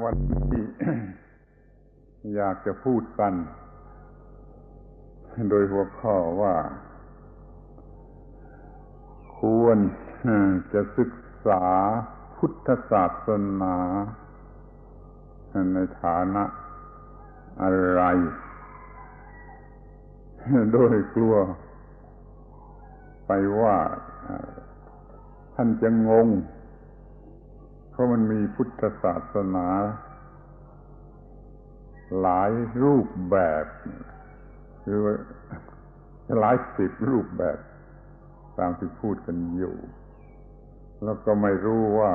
วันนี้ อยากจะพูดกันโดยหัวข้อว่าควรจะศึกษาพุทธศาสนาในฐานะอะไรโดยกลัวไปว่าท่านจะงงเพราะมันมีพุทธศาสนาหลายรูปแบบหรือว่าหลายสิบรูปแบบตามที่พูดกันอยู่แล้วก็ไม่รู้ว่า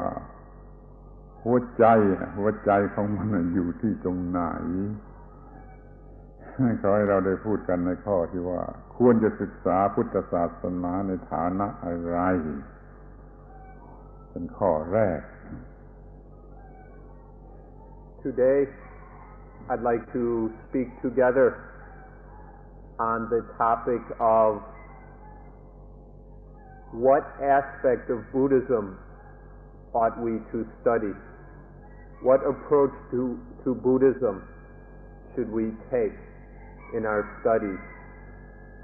หัวใจของมันอยู่ที่ตรงไหนขอให้เราได้พูดกันในข้อที่ว่าควรจะศึกษาพุทธศาสนาในฐานะอะไรเป็นข้อแรก Today, I'd like to speak together on the topic of what aspect of Buddhism ought we to study? What approach to Buddhism should we take in our studies?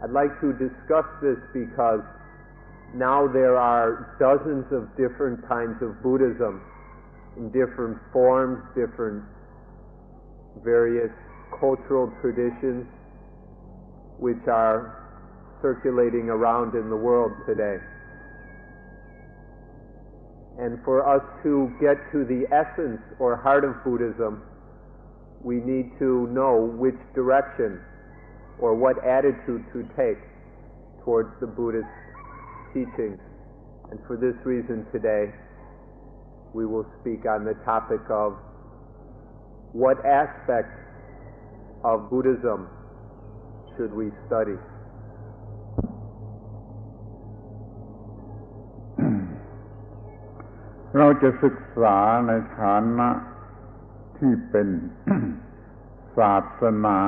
I'd like to discuss this because now there are dozens of different kinds of Buddhism in different forms, different various cultural traditions which are circulating around in the world today. And for us to get to the essence or heart of Buddhism, we need to know which direction or what attitude to take towards the Buddhist teachings. And for this reason today, we will speak on the topic of what aspect of Buddhism should we study. เราจะศึกษาในฐานะที่เป็น ศาสนา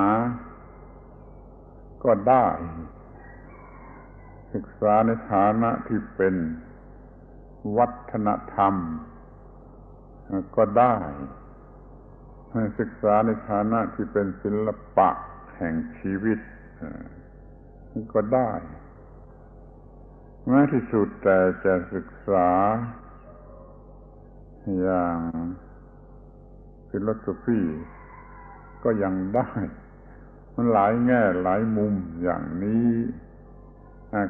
ก็ได้ศึกษาในฐานะที่เป็นวัฒนธรรมก็ได้ศึกษาในฐานะที่เป็นศิลปะแห่งชีวิตก็ได้แม้ที่สุดแต่จะศึกษาอย่างฟิโลโซฟีก็ยังได้มันหลายแง่หลายมุมอย่างนี้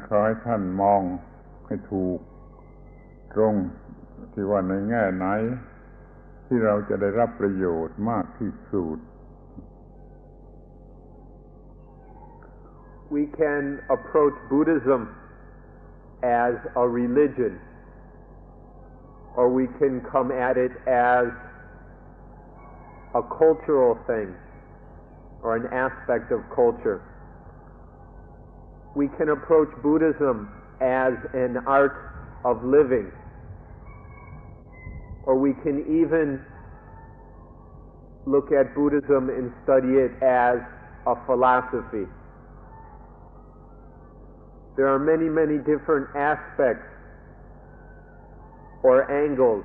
ขอให้ท่านมองให้ถูกตรงที่ว่าในแง่ไหนที่เราจะได้รับประโยชน์มากที่สุด We can approach Buddhism as a religion, or we can come at it as a cultural thing or an aspect of culture. We can approach Buddhism as an art of living, or we can even look at Buddhism and study it as a philosophy. There are many, many different aspects or angles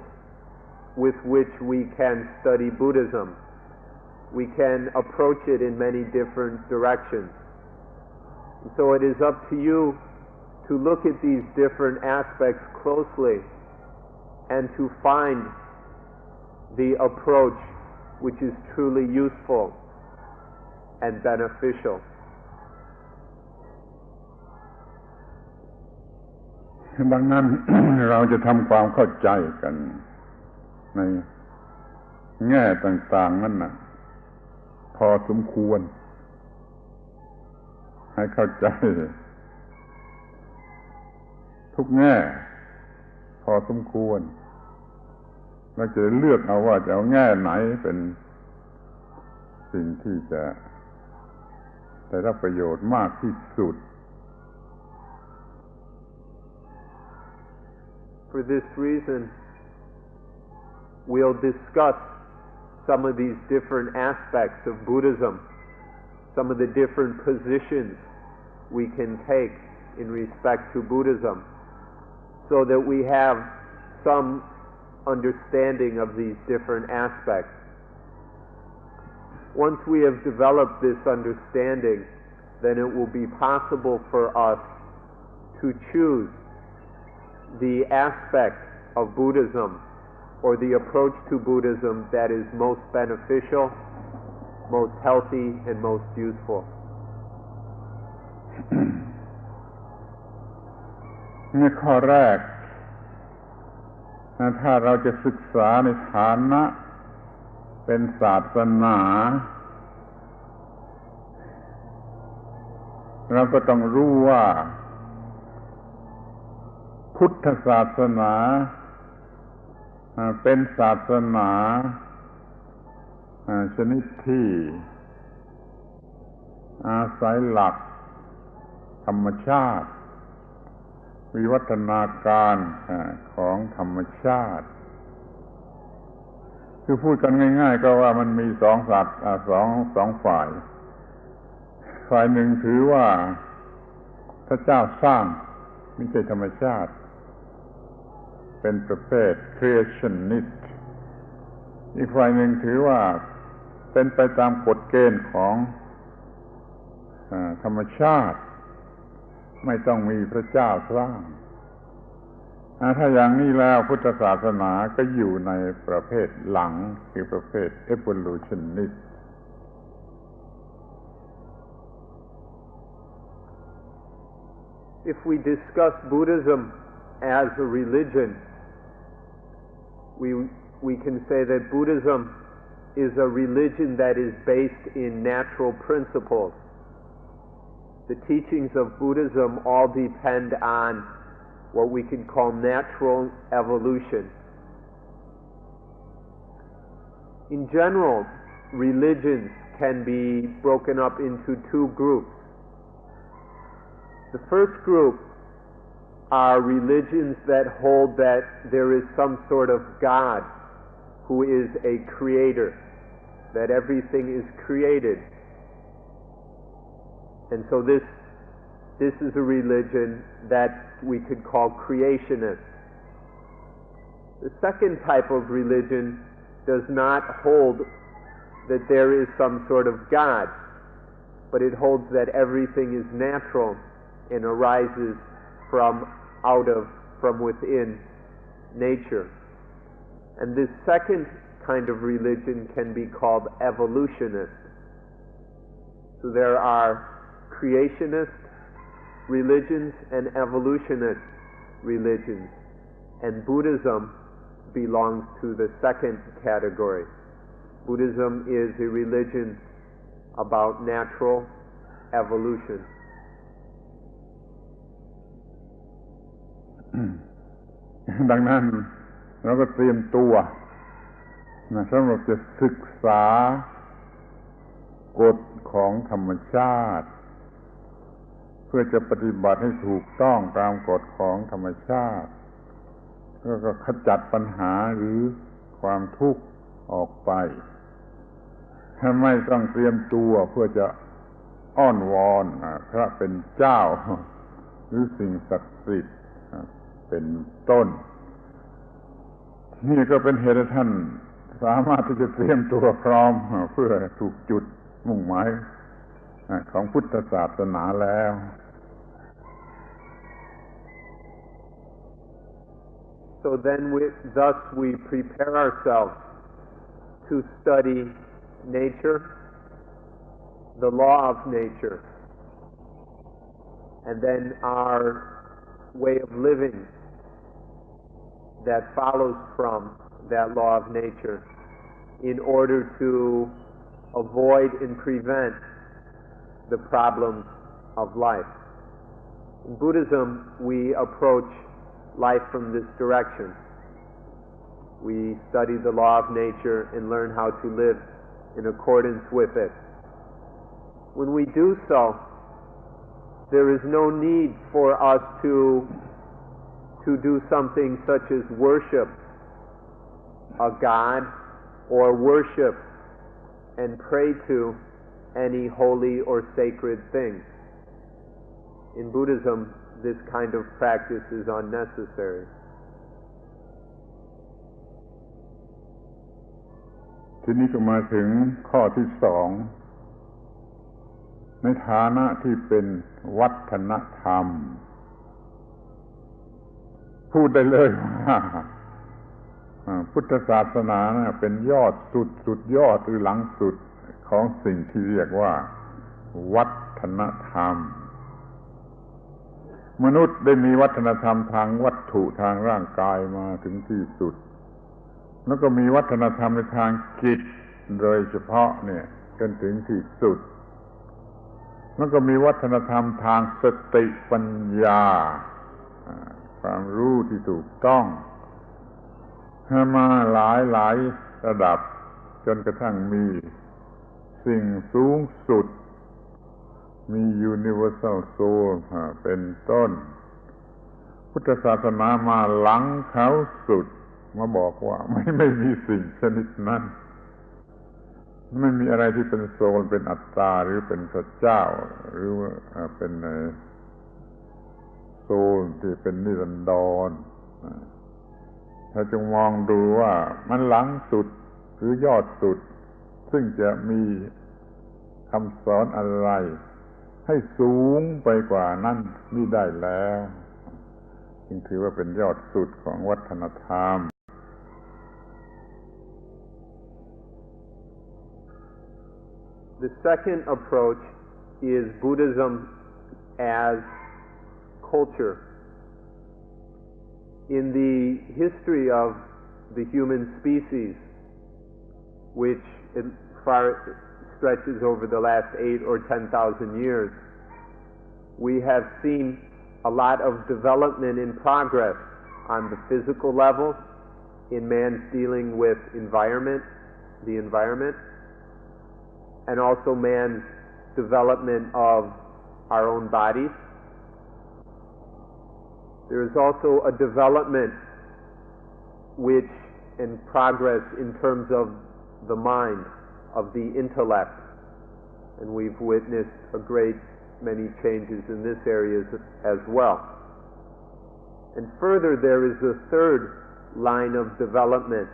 with which we can study Buddhism. We can approach it in many different directions. And so it is up to you to look at these different aspects closely and to find the approach which is truly useful and beneficial. ดังนั้น เราจะทำความเข้าใจกันในแง่ต่างๆนั่นน่ะพอสมควรให้เข้าใจทุกแง่พอสมควรเราจะเลือกเอาว่าจะเอาแง่ไหนเป็นสิ่งที่จะได้รับประโยชน์มากที่สุด For this reason, we'll discuss some of these different aspects of Buddhism, some of the different positions we can take in respect to Buddhism, so that we have some understanding of these different aspects. once we have developed this understanding, then it will be possible for us to choose the aspect of Buddhism or the approach to Buddhism that is most beneficial, most healthy, and most useful. ในข้อแรกถ้าเราจะศึกษาในฐานะเป็นศาสนาเราก็ต้องรู้ว่าพุทธศาสนาเป็นศาสนาชนิดที่อาศัยหลักธรรมชาติวิวัฒนาการของธรรมชาติคือพูดกันง่ายๆก็ว่ามันมีสองฝ่ายหนึ่งถือว่าพระเจ้าสร้างไม่ใช่ธรรมชาติเป็นประเภท creationist อีกฝ่ายหนึ่งถือว่าเป็นไปตามกฎเกณฑ์ของธรรมชาติไม่ต้องมีพระเจ้าสร้างถ้าอย่างนี้แล้วพุทธศาสนาก็อยู่ในประเภทหลังคือประเภท evolutionist If we discuss Buddhism as a religion, we can say that Buddhism is a religion that is based in natural principles. The teachings of Buddhism all depend on what we can call natural evolution. In general, religions can be broken up into two groups. The first group are religions that hold that there is some sort of God who is a creator, that everything is created. And so this is a religion that we could call creationist. The second type of religion does not hold that there is some sort of God, but it holds that everything is natural and arises from within nature. And this second kind of religion can be called evolutionist. So there are creationist religions and evolutionist religions, and Buddhism belongs to the second category. Buddhism is a religion about natural evolution. ดังนั้นเราก็เตรียมตัวสำหรับจะศึกษากฎของธรรมชาติเพื่อจะปฏิบัติให้ถูกต้องตามกฎของธรรมชาติแล้วก็ขจัดปัญหาหรือความทุกข์ออกไปไม่ต้องเตรียมตัวเพื่อจะอ้อนวอนพระเป็นเจ้าหรือสิ่งศักดิ์สิทธิ์เป็นต้นนี่ก็เป็นเหตุให้ท่านสามารถที่จะเตรียมตัวพร้อมเพื่อถูกจุดมุ่งหมายของพุทธศาสนาแล้ว So then thus we prepare ourselves to study nature, the law of nature, and then our way of living that follows from that law of nature in order to avoid and prevent the problems of life. In Buddhism, we approach life from this direction. We study the law of nature and learn how to live in accordance with it. When we do so, there is no need for us to do something such as worship a god or worship and pray to any holy or sacred thing. In Buddhism, this kind of practice is unnecessary. ทีนี้ก็มาถึงข้อที่สองในฐานะที่เป็นวัฒนธรรมพูดได้เลยว่าพุทธศาสนาเป็นยอดสุดยอดหรือหลังสุดของสิ่งที่เรียกว่าวัฒนธรรมมนุษย์ได้มีวัฒนธรรมทางวัตถุทางร่างกายมาถึงที่สุดแล้วก็มีวัฒนธรรมในทางจิตโดยเฉพาะเนี่ยจนถึงที่สุดแล้วก็มีวัฒนธรรมทางสติปัญญาความรู้ที่ถูกต้องมาหลายระดับจนกระทั่งมีสิ่งสูงสุดมี universal soul เป็นต้นพุทธศาสนามาหลังเขาสุดมาบอกว่าไม่มีสิ่งชนิดนั้นไม่มีอะไรที่เป็นโซลเป็นอัตตาหรือเป็นพระเจ้าหรือว่าเป็นโซลที่เป็นนิรันดรถ้าจงมองดูว่ามันหลังสุดหรือยอดสุดซึ่งจะมีคำสอนอะไรให้สูงไปกว่านั้นมิได้แล้วจึงถือว่าเป็นยอดสุดของวัฒนธรรมThe second approach is Buddhism as culture. In the history of the human species, which stretches over the last 8 or 10,000 years, we have seen a lot of development in progress on the physical level, in man's dealing with the environment, and also man's development of our own bodies. There is also a development which in progress in terms of the mind, of the intellect, and we've witnessed a great many changes in this area as well. And further, there is a third line of development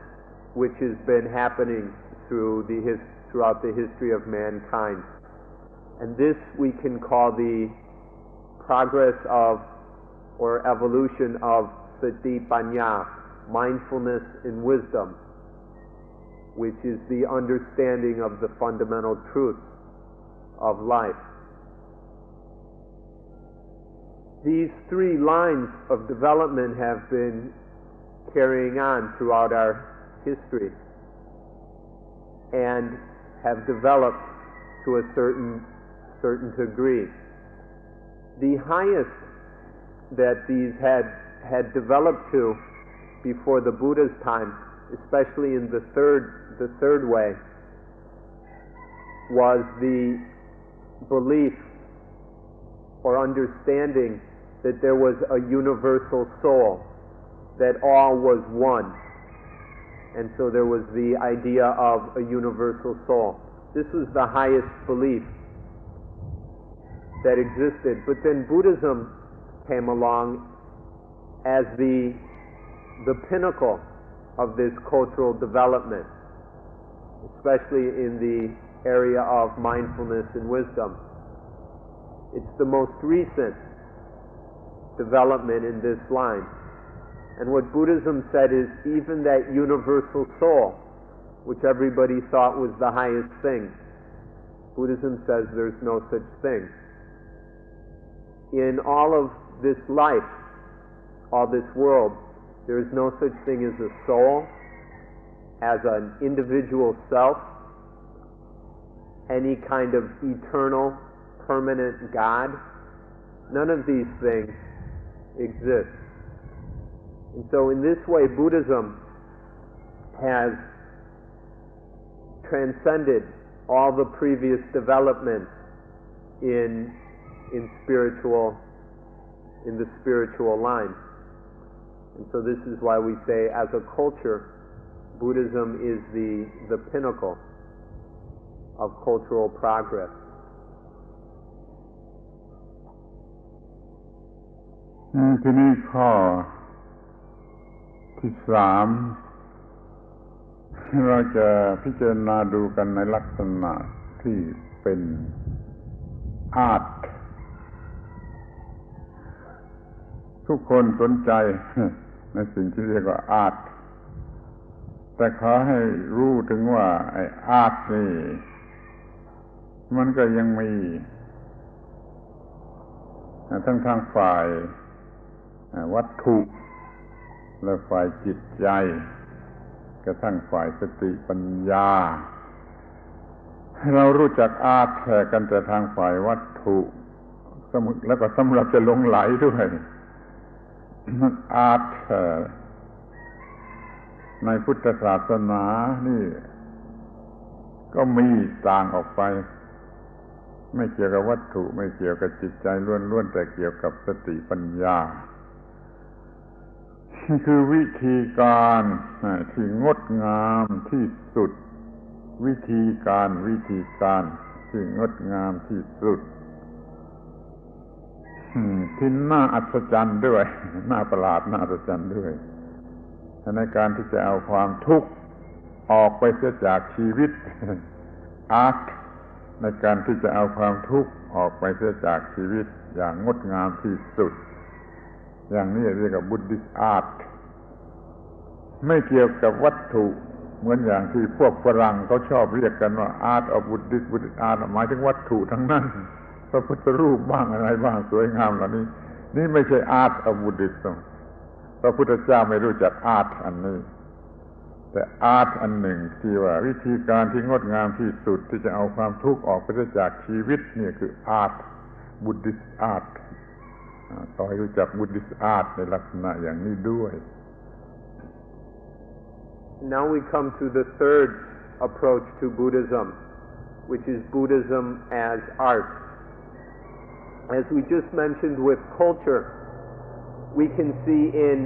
which has been happening throughout the history of mankind. And this we can call the progress of or evolution of sati panya, mindfulness and wisdom, which is the understanding of the fundamental truth of life. These three lines of development have been carrying on throughout our history and have developed to a certain degree. The highest that these had developed to before the Buddha's time, especially in the third way, was the belief or understanding that there was a universal soul, that all was one. And so there was the idea of a universal soul. This was the highest belief that existed. But then Buddhism came along as the pinnacle of this cultural development, especially in the area of mindfulness and wisdom. It's the most recent development in this line. And what Buddhism said is even that universal soul, which everybody thought was the highest thing, Buddhism says there's no such thing. In all of this life, all this world, there is no such thing as a soul, as an individual self, any kind of eternal, permanent God. None of these things exist. And so in this way, Buddhism has transcended all the previous developments in the spiritual line. And so this is why we say, as a culture, Buddhism is the pinnacle of cultural progress. Mm-hmm. ทีนี้ข้อที่สาม เราจะพิจารณาดูกันในลักษณะที่เป็นอาร์ตทุกคนสนใจในสิ่งที่เรียกว่าอาร์ตแต่ขอให้รู้ถึงว่าไอ้อาร์ตนี่มันก็ยังมีทั้งทางฝ่ายวัตถุและฝ่ายจิตใจกระทั่งฝ่ายสติปัญญาเรารู้จักอาร์ตกันแต่ทางฝ่ายวัตถุแล้วก็สำหรับจะหลงไหลด้วยอาร์ตในพุทธศาสนานี่ก็มีต่างออกไปไม่เกี่ยวกับวัตถุไม่เกี่ยวกับจิตใจล้วนๆแต่เกี่ยวกับสติปัญญาคือวิธีการที่งดงามที่สุดวิธีการที่งดงามที่สุดที่น่าอัศจรรย์ด้วยน่าประหลาดน่าอัศจรรย์ด้วยในการที่จะเอาความทุกข์ออกไปเสียจากชีวิตอาร์ตในการที่จะเอาความทุกข์ออกไปเสียจากชีวิตอย่างงดงามที่สุดอย่างนี้เรียกว่า Buddhist art ไม่เกี่ยวกับวัตถุเหมือนอย่างที่พวกฝรั่งเขาชอบเรียกกันว่า art of Buddhist art หมายถึงวัตถุทั้งนั้นพระพุทธรูปบ้างอะไรบ้างสวยงามเหล่านี้นี่ไม่ใช่ art of Buddhism พระพุทธเจ้าไม่รู้จัก art อันนี้แต่ art อันหนึ่งที่ว่าวิธีการที่งดงามที่สุดที่จะเอาความทุกข์ออกไปจากชีวิตนี่คือ art Buddhist art ต่อให้รู้จัก Buddhist art ในลักษณะอย่างนี้ด้วย Now we come to the third approach to Buddhism, which is Buddhism as art. As we just mentioned with culture, we can see in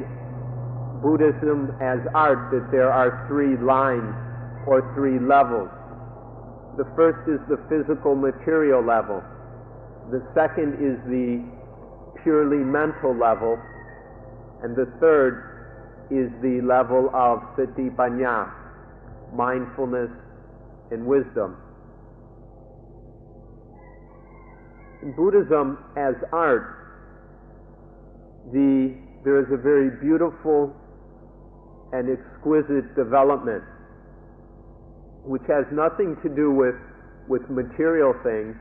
Buddhism as art that there are three lines or three levels. The first is the physical material level. The second is the purely mental level. And the third is the level of sati panya, mindfulness and wisdom. In Buddhism as art, there is a very beautiful and exquisite development which has nothing to do with material things,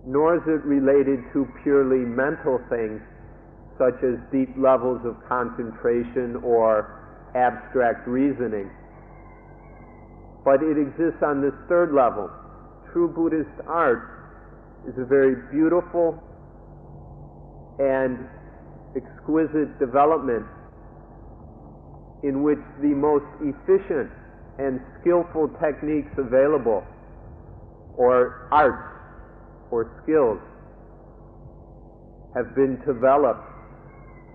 nor is it related to purely mental things such as deep levels of concentration or abstract reasoning. But it exists on this third level. True Buddhist art is a very beautiful and exquisite development in which the most efficient and skillful techniques available, or arts or skills, have been developed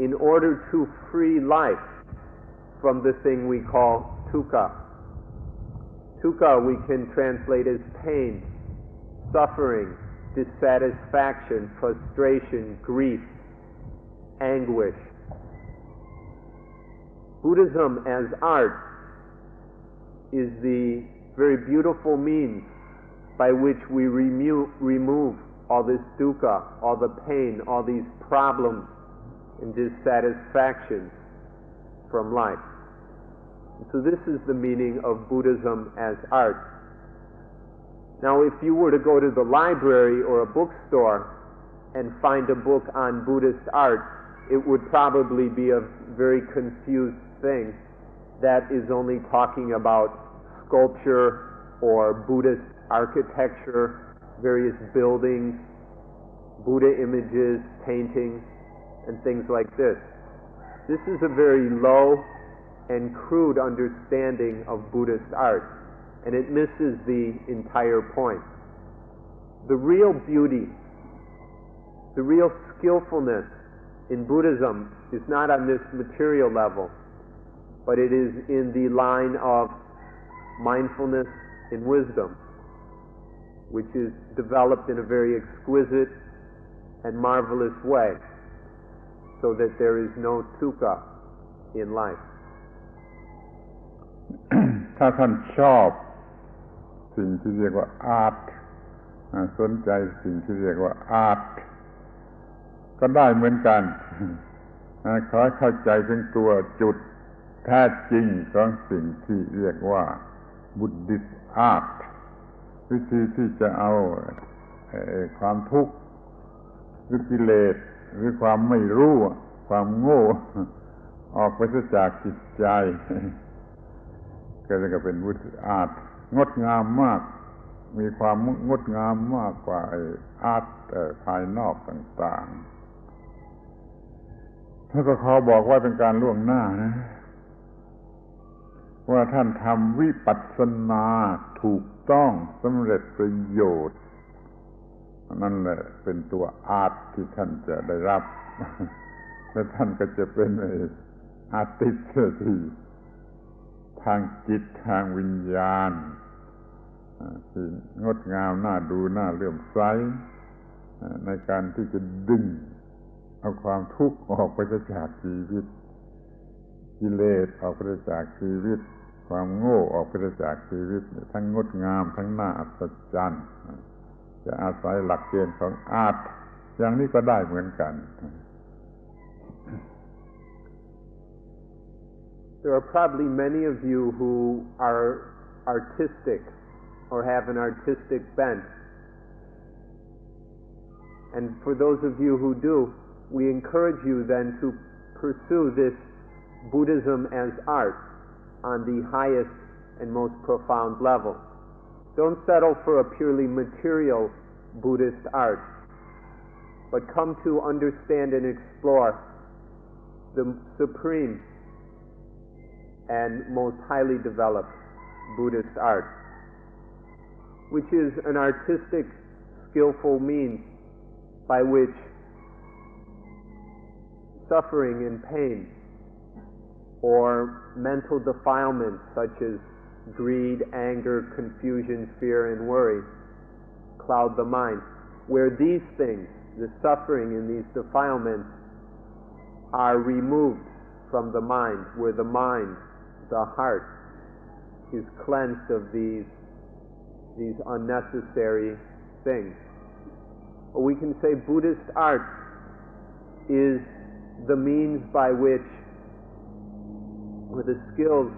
in order to free life from the thing we call dukkha. Dukkha we can translate as pain, suffering, dissatisfaction, frustration, grief, anguish. Buddhism as art is the very beautiful means by which we remove all this dukkha, all the pain, all these problems and dissatisfactions from life. And so this is the meaning of Buddhism as art. Now, if you were to go to the library or a bookstore and find a book on Buddhist art, it would probably be a very confused thing that is only talking about sculpture or Buddhist architecture, various buildings, Buddha images, paintings, and things like this. This is a very low and crude understanding of Buddhist art, and it misses the entire point. The real beauty, the real skillfulness in Buddhism is not on this material level, but it is in the line of mindfulness and wisdom, which is developed in a very exquisite and marvelous way, so that there is no dukkha in life. ถ้าท่านชอบสิ่งที่เรียกว่าอาร์ตสนใจสิ่งที่เรียกว่าอาร์ตก็ได้เหมือนกันขอให้เข้าใจถึงตัวจุดแท้จริงของสิ่งที่เรียกว่า Buddhist art วิธีที่จะเอาความทุกข์หรือกิเลสหรือความไม่รู้ความโง่ออกไปจากจิตใจก็จะเป็น Buddhist art งดงามมากมีความงดงามมากกว่าอาร์ตภายนอกต่างๆแล้วก็ขอบอกว่าเป็นการล่วงหน้านะว่าท่านทำวิปัสสนาถูกต้องสำเร็จประโยชน์นั่นแหละเป็นตัวอาร์ตที่ท่านจะได้รับและท่านก็จะเป็นอาร์ติสต์ที่ทางจิตทางวิญญาณที่งดงามน่าดูน่าเลื่อมใสในการที่จะดึงเอาความทุกข์ออกไปจากชีวิตกิเลสออกไปจากชีวิตความโง่ออกไปจากชีวิตทั้งงดงามทั้งน่าอัศจรรย์จะอาศัยหลักเกณฑ์ของอาร์ตอย่างนี้ก็ได้เหมือนกัน There are probably many of you who are artistic or have an artistic bent. And for those of you who do, we encourage you then to pursue this Buddhism as art on the highest and most profound level. Don't settle for a purely material Buddhist art, but come to understand and explore the supreme and most highly developed Buddhist art, which is an artistic, skillful means by which suffering and pain or mental defilements such as greed, anger, confusion, fear, and worry cloud the mind. Where these things, the suffering and these defilements, are removed from the mind, where the mind, the heart, is cleansed of these unnecessary things. Or we can say Buddhist art is the means by which, or the skills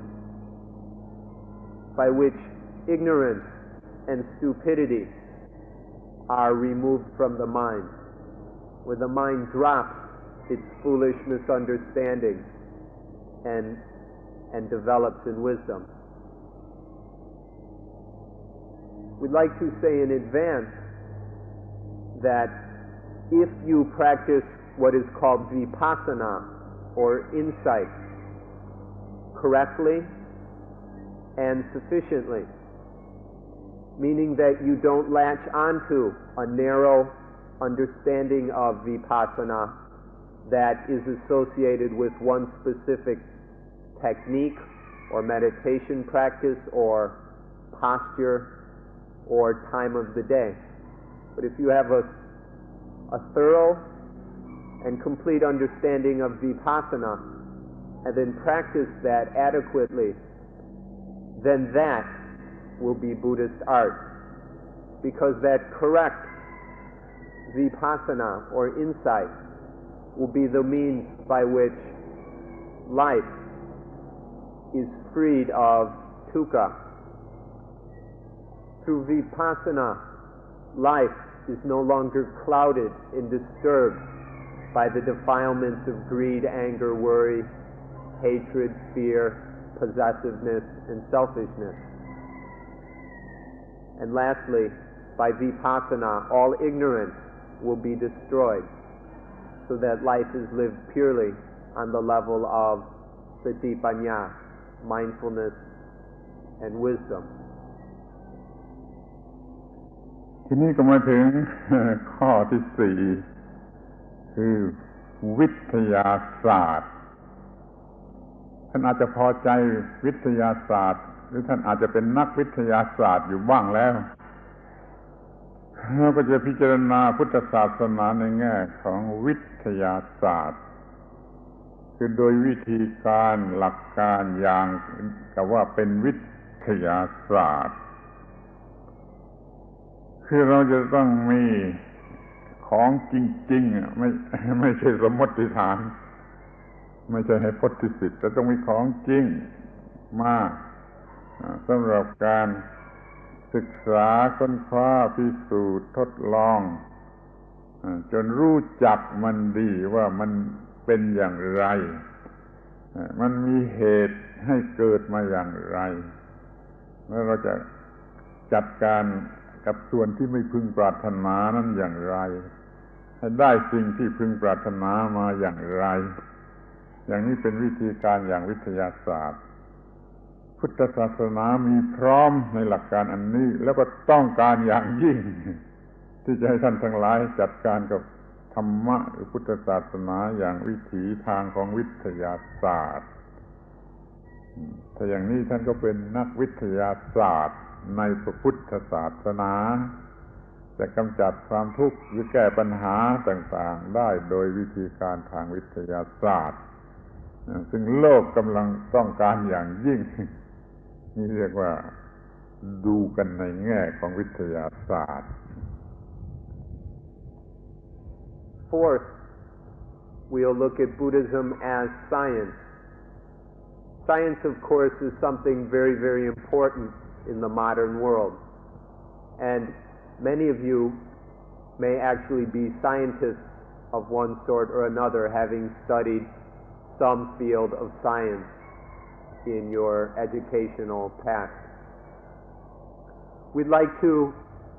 by which ignorance and stupidity are removed from the mind, where the mind drops its foolish misunderstanding and develops in wisdom. We'd like to say in advance that if you practice what is called vipassana, or insight, correctly and sufficiently, meaning that you don't latch onto a narrow understanding of vipassana that is associated with one specific technique or meditation practice or posture or time of the day. But if you have a thorough and complete understanding of vipassana and then practice that adequately, then that will be Buddhist art, because that correct vipassana or insight will be the means by which life is freed of dukkha. Through vipassana, life is no longer clouded and disturbed by the defilements of greed, anger, worry, hatred, fear, possessiveness, and selfishness. And lastly, by vipassana, all ignorance will be destroyed, so that life is lived purely on the level of satipanya, mindfulness, and wisdom. ทีนี้ก็มาถึงข้อที่สี่คือวิทยาศาสตร์ท่านอาจจะพอใจวิทยาศาสตร์หรือท่านอาจจะเป็นนักวิทยาศาสตร์อยู่บ้างแล้วเราก็จะพิจารณาพุทธศาสนาในแง่ของวิทยาศาสตร์คือโดยวิธีการหลักการอย่างกับว่าเป็นวิท ทยาศาสตร์คือเราจะต้องมีของจริงๆไม่ใช่สมมติฐานไม่ใช่ให้พจน์สิทธิ์แต่ต้องมีของจริงมาสำหรับการศึกษาค้นคว้าพิสูจน์ทดลองจนรู้จักมันดีว่ามันเป็นอย่างไรมันมีเหตุให้เกิดมาอย่างไรแล้วเราจะจัดการกับส่วนที่ไม่พึงปรารถนานั้นอย่างไรให้ได้สิ่งที่พึงปรารถนามาอย่างไรอย่างนี้เป็นวิธีการอย่างวิทยาศาสตร์พุทธศาสนามีพร้อมในหลักการอันนี้แล้วก็ต้องการอย่างยิ่งที่จะให้ท่านทั้งหลายจัดการกับธรรมะหรือพุทธศาสนาอย่างวิถีทางของวิทยาศาสตร์ถ้าอย่างนี้ท่านก็เป็นนักวิทยาศาสตร์ในพระพุทธศาสนาจะกำจัดความทุกข์หรือแก้ปัญหาต่างๆได้โดยวิธีการทางวิทยาศาสตร์ซึ่งโลกกำลังต้องการอย่างยิ่งนี่เรียกว่าดูกันในแง่ของวิทยาศาสตร์ Fourth, we'll look at Buddhism as science. Science, of course, is something very, very important in the modern world. And many of you may actually be scientists of one sort or another, having studied some field of science in your educational past. We'd like to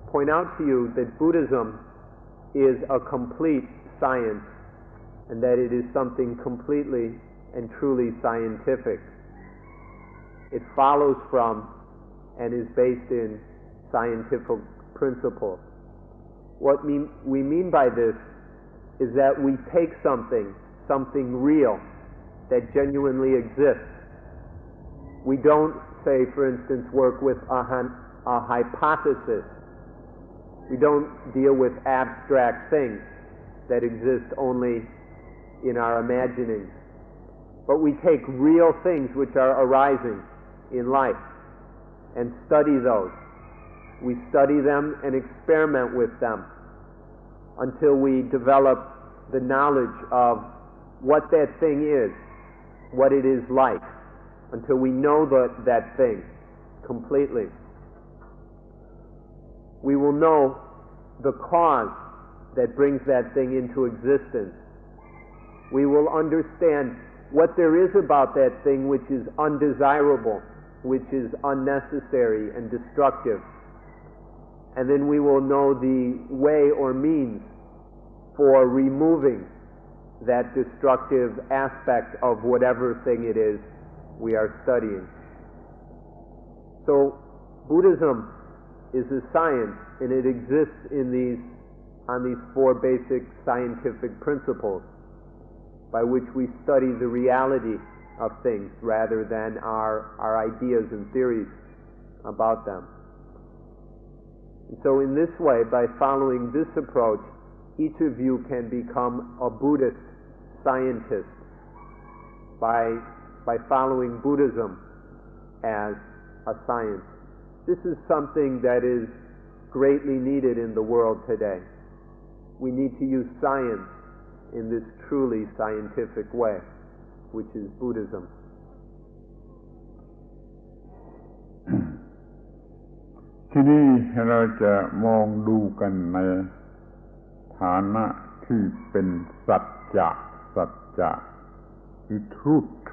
point out to you that Buddhism is a complete science, and that it is something completely and truly scientific. It follows from and is based in scientific principles. What we mean by this is that we take something real that genuinely exists. We don't, say, for instance, work with a hypothesis. We don't deal with abstract things that exist only in our imaginings. But we take real things which are arising in life and study those. We study them and experiment with them until we develop the knowledge of what that thing is, what it is like, until we know that thing completely. We will know the cause that brings that thing into existence. We will understand what there is about that thing which is undesirable, which is unnecessary and destructive. And then we will know the way or means for removing that destructive aspect of whatever thing it is we are studying. So Buddhism is a science, and it exists on these four basic scientific principles by which we study the reality of things rather than our ideas and theories about them. And so in this way, by following this approach, each of you can become a Buddhist scientist by following Buddhism as a science. This is something that is greatly needed in the world today. We need to use science in this truly scientific way, which is Buddhism. ที่นี่เราจะมองดูกันในฐานะที่เป็นสัจจะคือ truth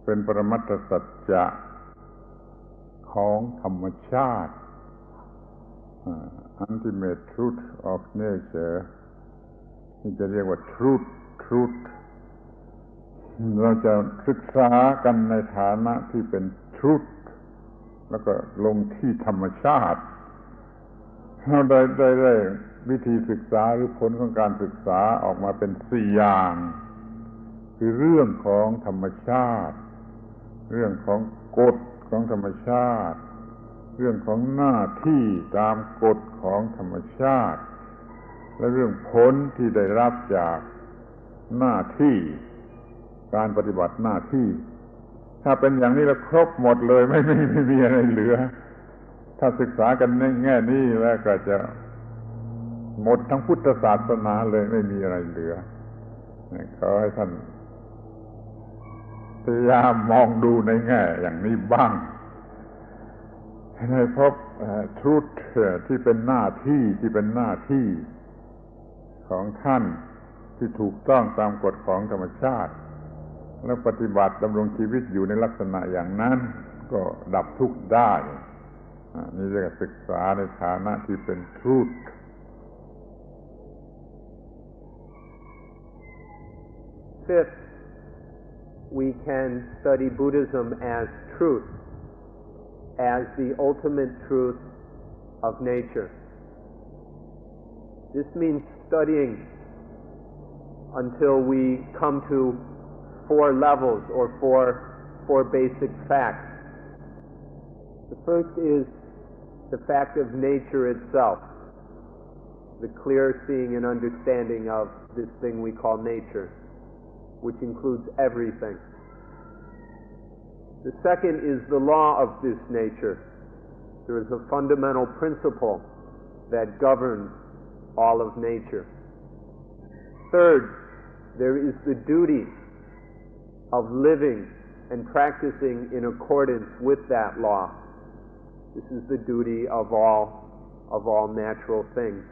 เป็นปรมัตถสัจจะของธรรมชาติ ultimate truth of nature ที่จะเรียกว่า truth เราจะศึกษากันในฐานะที่เป็น truth แล้วก็ลงที่ธรรมชาติเราได้วิธีศึกษาหรือผลของการศึกษาออกมาเป็น4อย่างคือเรื่องของธรรมชาติเรื่องของกฎของธรรมชาติเรื่องของหน้าที่ตามกฎของธรรมชาติและเรื่องผลที่ได้รับจากหน้าที่การปฏิบัติหน้าที่ ถ้าเป็นอย่างนี้แล้วครบหมดเลยไม่มีอะไรเหลือถ้าศึกษากันในแง่นี้แล้วก็จะหมดทั้งพุทธศาสนาเลยไม่มีอะไรเหลือขอให้ท่านพยายามมองดูในแง่อย่างนี้บ้างให้พบtruth ที่เป็นหน้าที่ของท่านที่ถูกต้องตามกฎของธรรมชาติแล้วปฏิบัติดำรงชีวิตอยู่ในลักษณะอย่างนั้นก็ดับทุกข์ได้นี่เรียกศึกษาในฐานะที่เป็นtruth. Fifth, we can study Buddhism as truth, as the ultimate truth of nature. This means studying until we come to four levels or four basic facts. The first is the fact of nature itself, the clear seeing and understanding of this thing we call nature, which includes everything. The second is the law of this nature. There is a fundamental principle that governs all of nature. Third, there is the duty of living and practicing in accordance with that law. This is the duty of all natural things,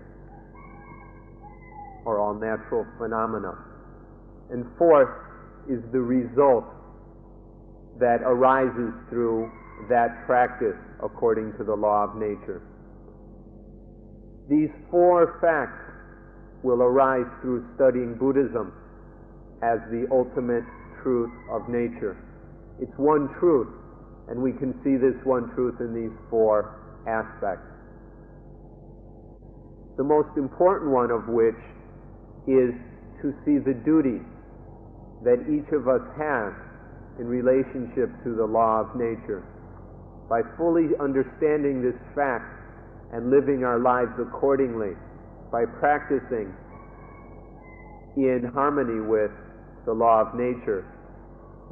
or all natural phenomena. And fourth is the result that arises through that practice according to the law of nature. These four facts will arise through studying Buddhism as the ultimate truth of nature. It's one truth, and we can see this one truth in these four aspects. The most important one of which is to see the duty that each of us has in relationship to the law of nature. By fully understanding this fact and living our lives accordingly, by practicing in harmony with the law of nature,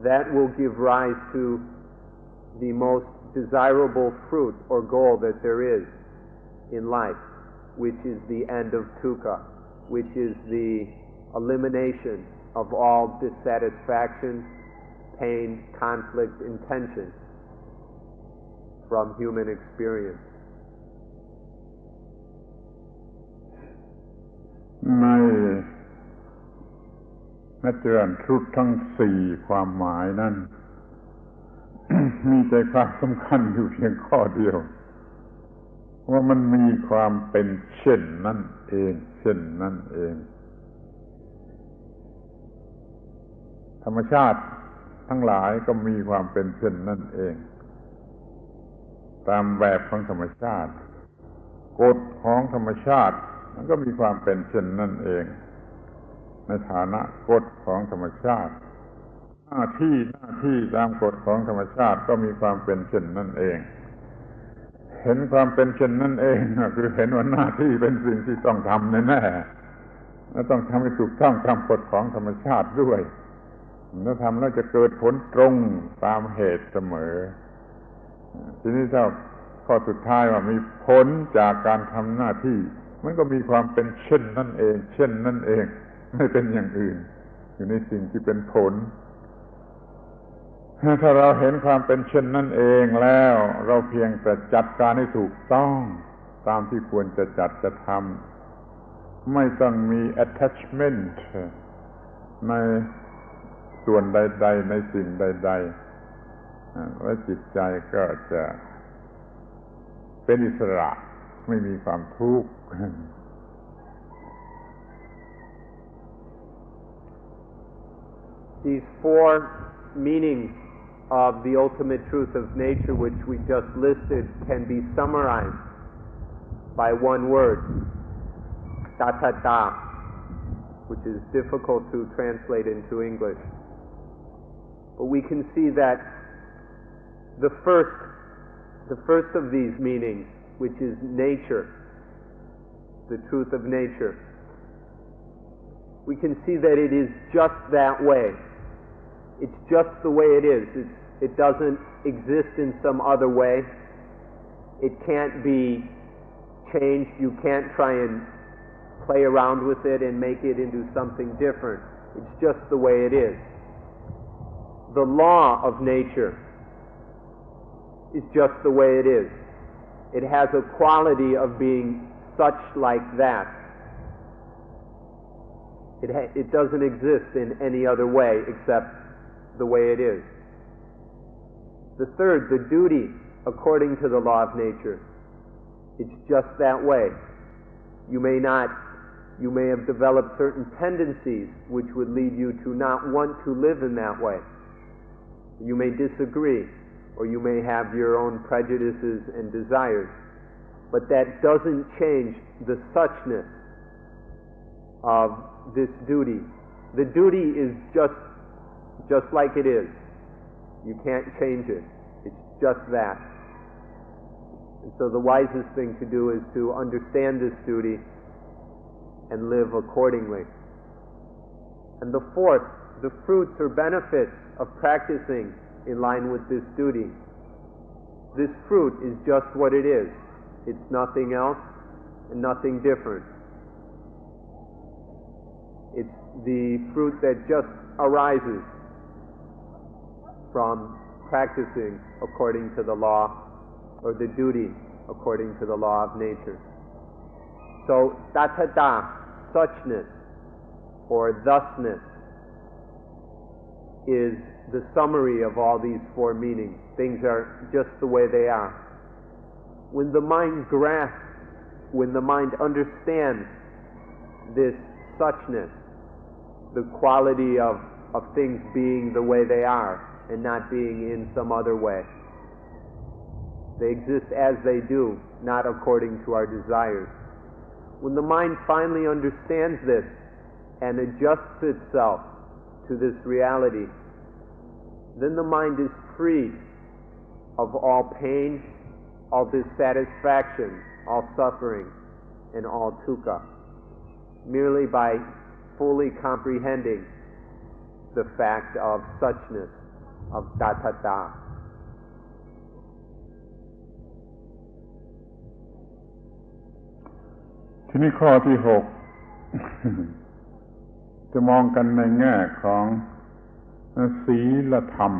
that will give rise to the most desirable fruit or goal that there is in life, which is the end of dukkha, which is the elimination of all dissatisfaction, pain, conflict, and tension from human experience. ในNatural Truth ทั้งสี่ความหมายนั้น มีใจความสำคัญอยู่เพียงข้อเดียวว่ามันมีความเป็นเช่นนั้นเองธรรมชาติทั้งหลายก็มีความเป็นเช่นนั่นเองตามแบบของธรรมชาติกฎของธรรมชาติมันก็มีความเป็นเช่นนั่นเองในฐานะกฎของธรรมชาติหน้าที่ตามกฎของธรรมชาติก็มีความเป็นเช่นนั่นเองเห็นความเป็นเช่นนั่นเองคือเห็นว่าหน้าที่เป็นสิ่งที่ต้องทำแน่ๆและต้องทำให้ถูกต้องตามกฎของธรรมชาติด้วยถ้าทำแล้วจะเกิดผลตรงตามเหตุเสมอทีนี้ถ้าข้อสุดท้ายว่ามีผลจากการทำหน้าที่มันก็มีความเป็นเช่นนั่นเองไม่เป็นอย่างอื่นอยู่ในสิ่งที่เป็นผลถ้าเราเห็นความเป็นเช่นนั่นเองแล้วเราเพียงแต่จัดการให้ถูกต้องตามที่ควรจะจัดจะทำไม่ต้องมี attachment ในส่วนใดๆในสิ่งใดๆและจิตใจก็จะเป็นอิสระไม่มีความทุกข์ These four meanings of the ultimate truth of nature which we just listed can be summarized by one word, tathata, which is difficult to translate into English. But we can see that the first of these meanings, which is nature, the truth of nature, we can see that it is just that way. It's just the way it is. It doesn't exist in some other way. It can't be changed. You can't try and play around with it and make it into something different. It's just the way it is. The law of nature is just the way it is. It has a quality of being such like that. It doesn't exist in any other way except the way it is. The third, the duty according to the law of nature. It's just that way. You may have developed certain tendencies which would lead you to not want to live in that way. You may disagree, or you may have your own prejudices and desires, but that doesn't change the suchness of this duty. The duty is just like it is. You can't change it. It's just that. And so the wisest thing to do is to understand this duty and live accordingly. And the fourth, the fruits or benefits of practicing in line with this duty. This fruit is just what it is. It's nothing else and nothing different. It's the fruit that just arises from practicing according to the law, or the duty according to the law of nature. So, tathata, suchness, or thusness, is the summary of all these four meanings. Things are just the way they are. When the mind grasps, when the mind understands this suchness, the quality of things being the way they are and not being in some other way. They exist as they do, not according to our desires. When the mind finally understands this and adjusts itself to this reality, then the mind is free of all pain, all dissatisfaction, all suffering, and all dukkha, merely by fully comprehending the fact of suchness, of tathata. ทีนี้ข้อที่ 6 จะมองกันในแง่ของศีลธรรม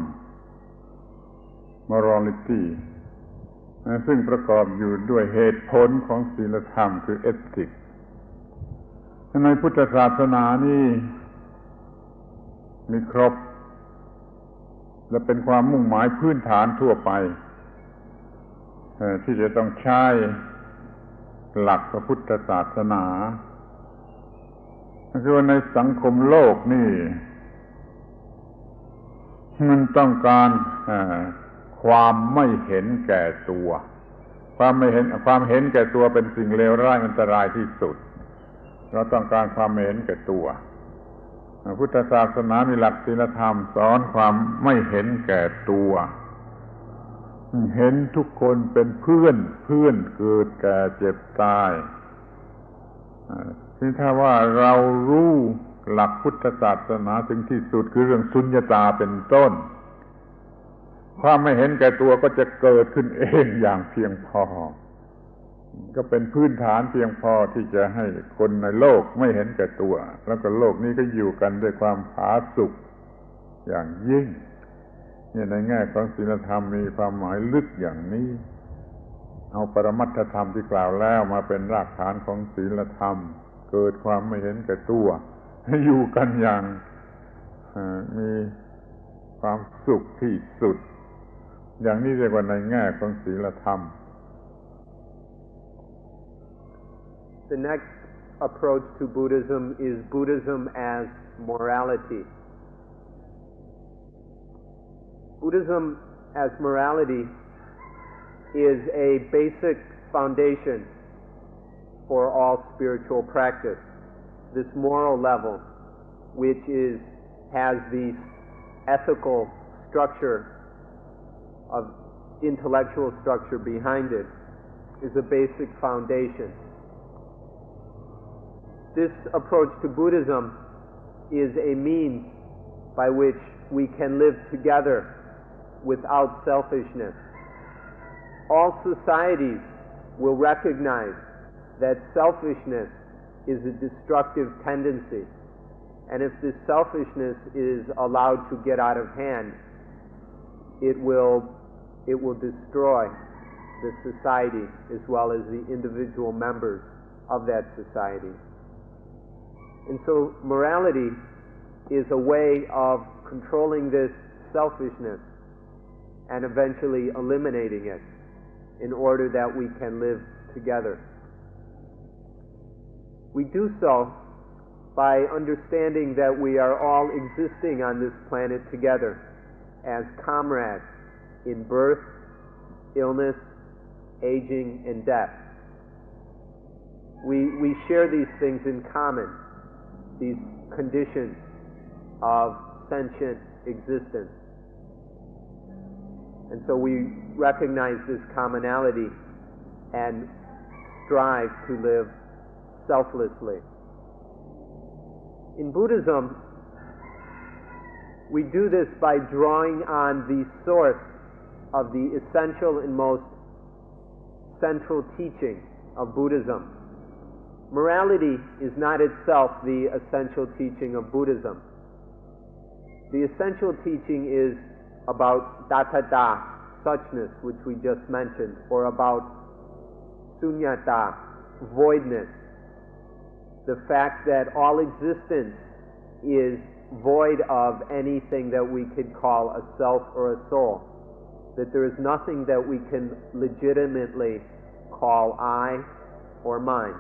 morality ซึ่งประกอบอยู่ด้วยเหตุผลของศีลธรรมคือ ethics ในพุทธศาสนานี่มีครบและเป็นความมุ่งหมายพื้นฐานทั่วไปที่จะต้องใช้หลักพระพุทธศาสนาคือว่าในสังคมโลกนี่มันต้องการความไม่เห็นแก่ตัวความเห็นแก่ตัวเป็นสิ่งเลวร้ายอันตรายที่สุดเราต้องการความไม่เห็นแก่ตัวพุทธศาสนามีหลักศีลธรรมสอนความไม่เห็นแก่ตัวเห็นทุกคนเป็นเพื่อนเกิดแก่เจ็บตายที่ถ้าว่าเรารู้หลักพุทธศาสนาถึงที่สุดคือเรื่องสุญญตาเป็นต้นความไม่เห็นแก่ตัวก็จะเกิดขึ้นเองอย่างเพียงพอก็เป็นพื้นฐานเพียงพอที่จะให้คนในโลกไม่เห็นแก่ตัวแล้วก็โลกนี้ก็อยู่กันด้วยความผาสุกอย่างยิ่งเนี่ยในแง่ของศีลธรรมมีความหมายลึกอย่างนี้เอาปรมัตถธรรมที่กล่าวแล้วมาเป็นรากฐานของศีลธรรมเกิดความไม่เห็นแก่ตัวให้อยู่กันอย่างมีความสุขที่สุดอย่างนี้เรียกว่าในแง่ของศีลธรรม The next approach to Buddhism is Buddhism as morality. Buddhism as morality is a basic foundation for all spiritual practice. This moral level, which has the ethical structure of intellectual structure behind it, is a basic foundation. This approach to Buddhism is a means by which we can live together without selfishness. All societies will recognize that selfishness is a destructive tendency, and if this selfishness is allowed to get out of hand, it will destroy the society as well as the individual members of that society. And so morality is a way of controlling this selfishness and eventually eliminating it in order that we can live together. We do so by understanding that we are all existing on this planet together as comrades in birth, illness, aging, and death. We share these things in common, these conditions of sentient existence. And so we recognize this commonality and strive to live selflessly. In Buddhism, we do this by drawing on the source of the essential and most central teaching of Buddhism. Morality is not itself the essential teaching of Buddhism. The essential teaching is about tathata, suchness, which we just mentioned, or about sunyata, voidness, the fact that all existence is void of anything that we could call a self or a soul, that there is nothing that we can legitimately call I or mine.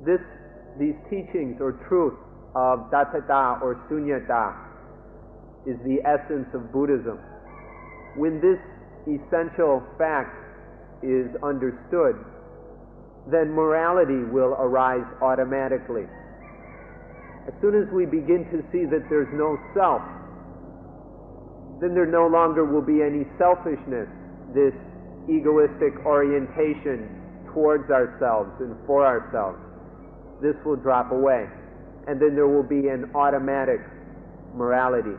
These teachings or truth of tathata or sunyata is the essence of Buddhism. When this essential fact is understood, then morality will arise automatically. As soon as we begin to see that there's no self, then there no longer will be any selfishness, this egoistic orientation towards ourselves and for ourselves. This will drop away, and then there will be an automatic morality.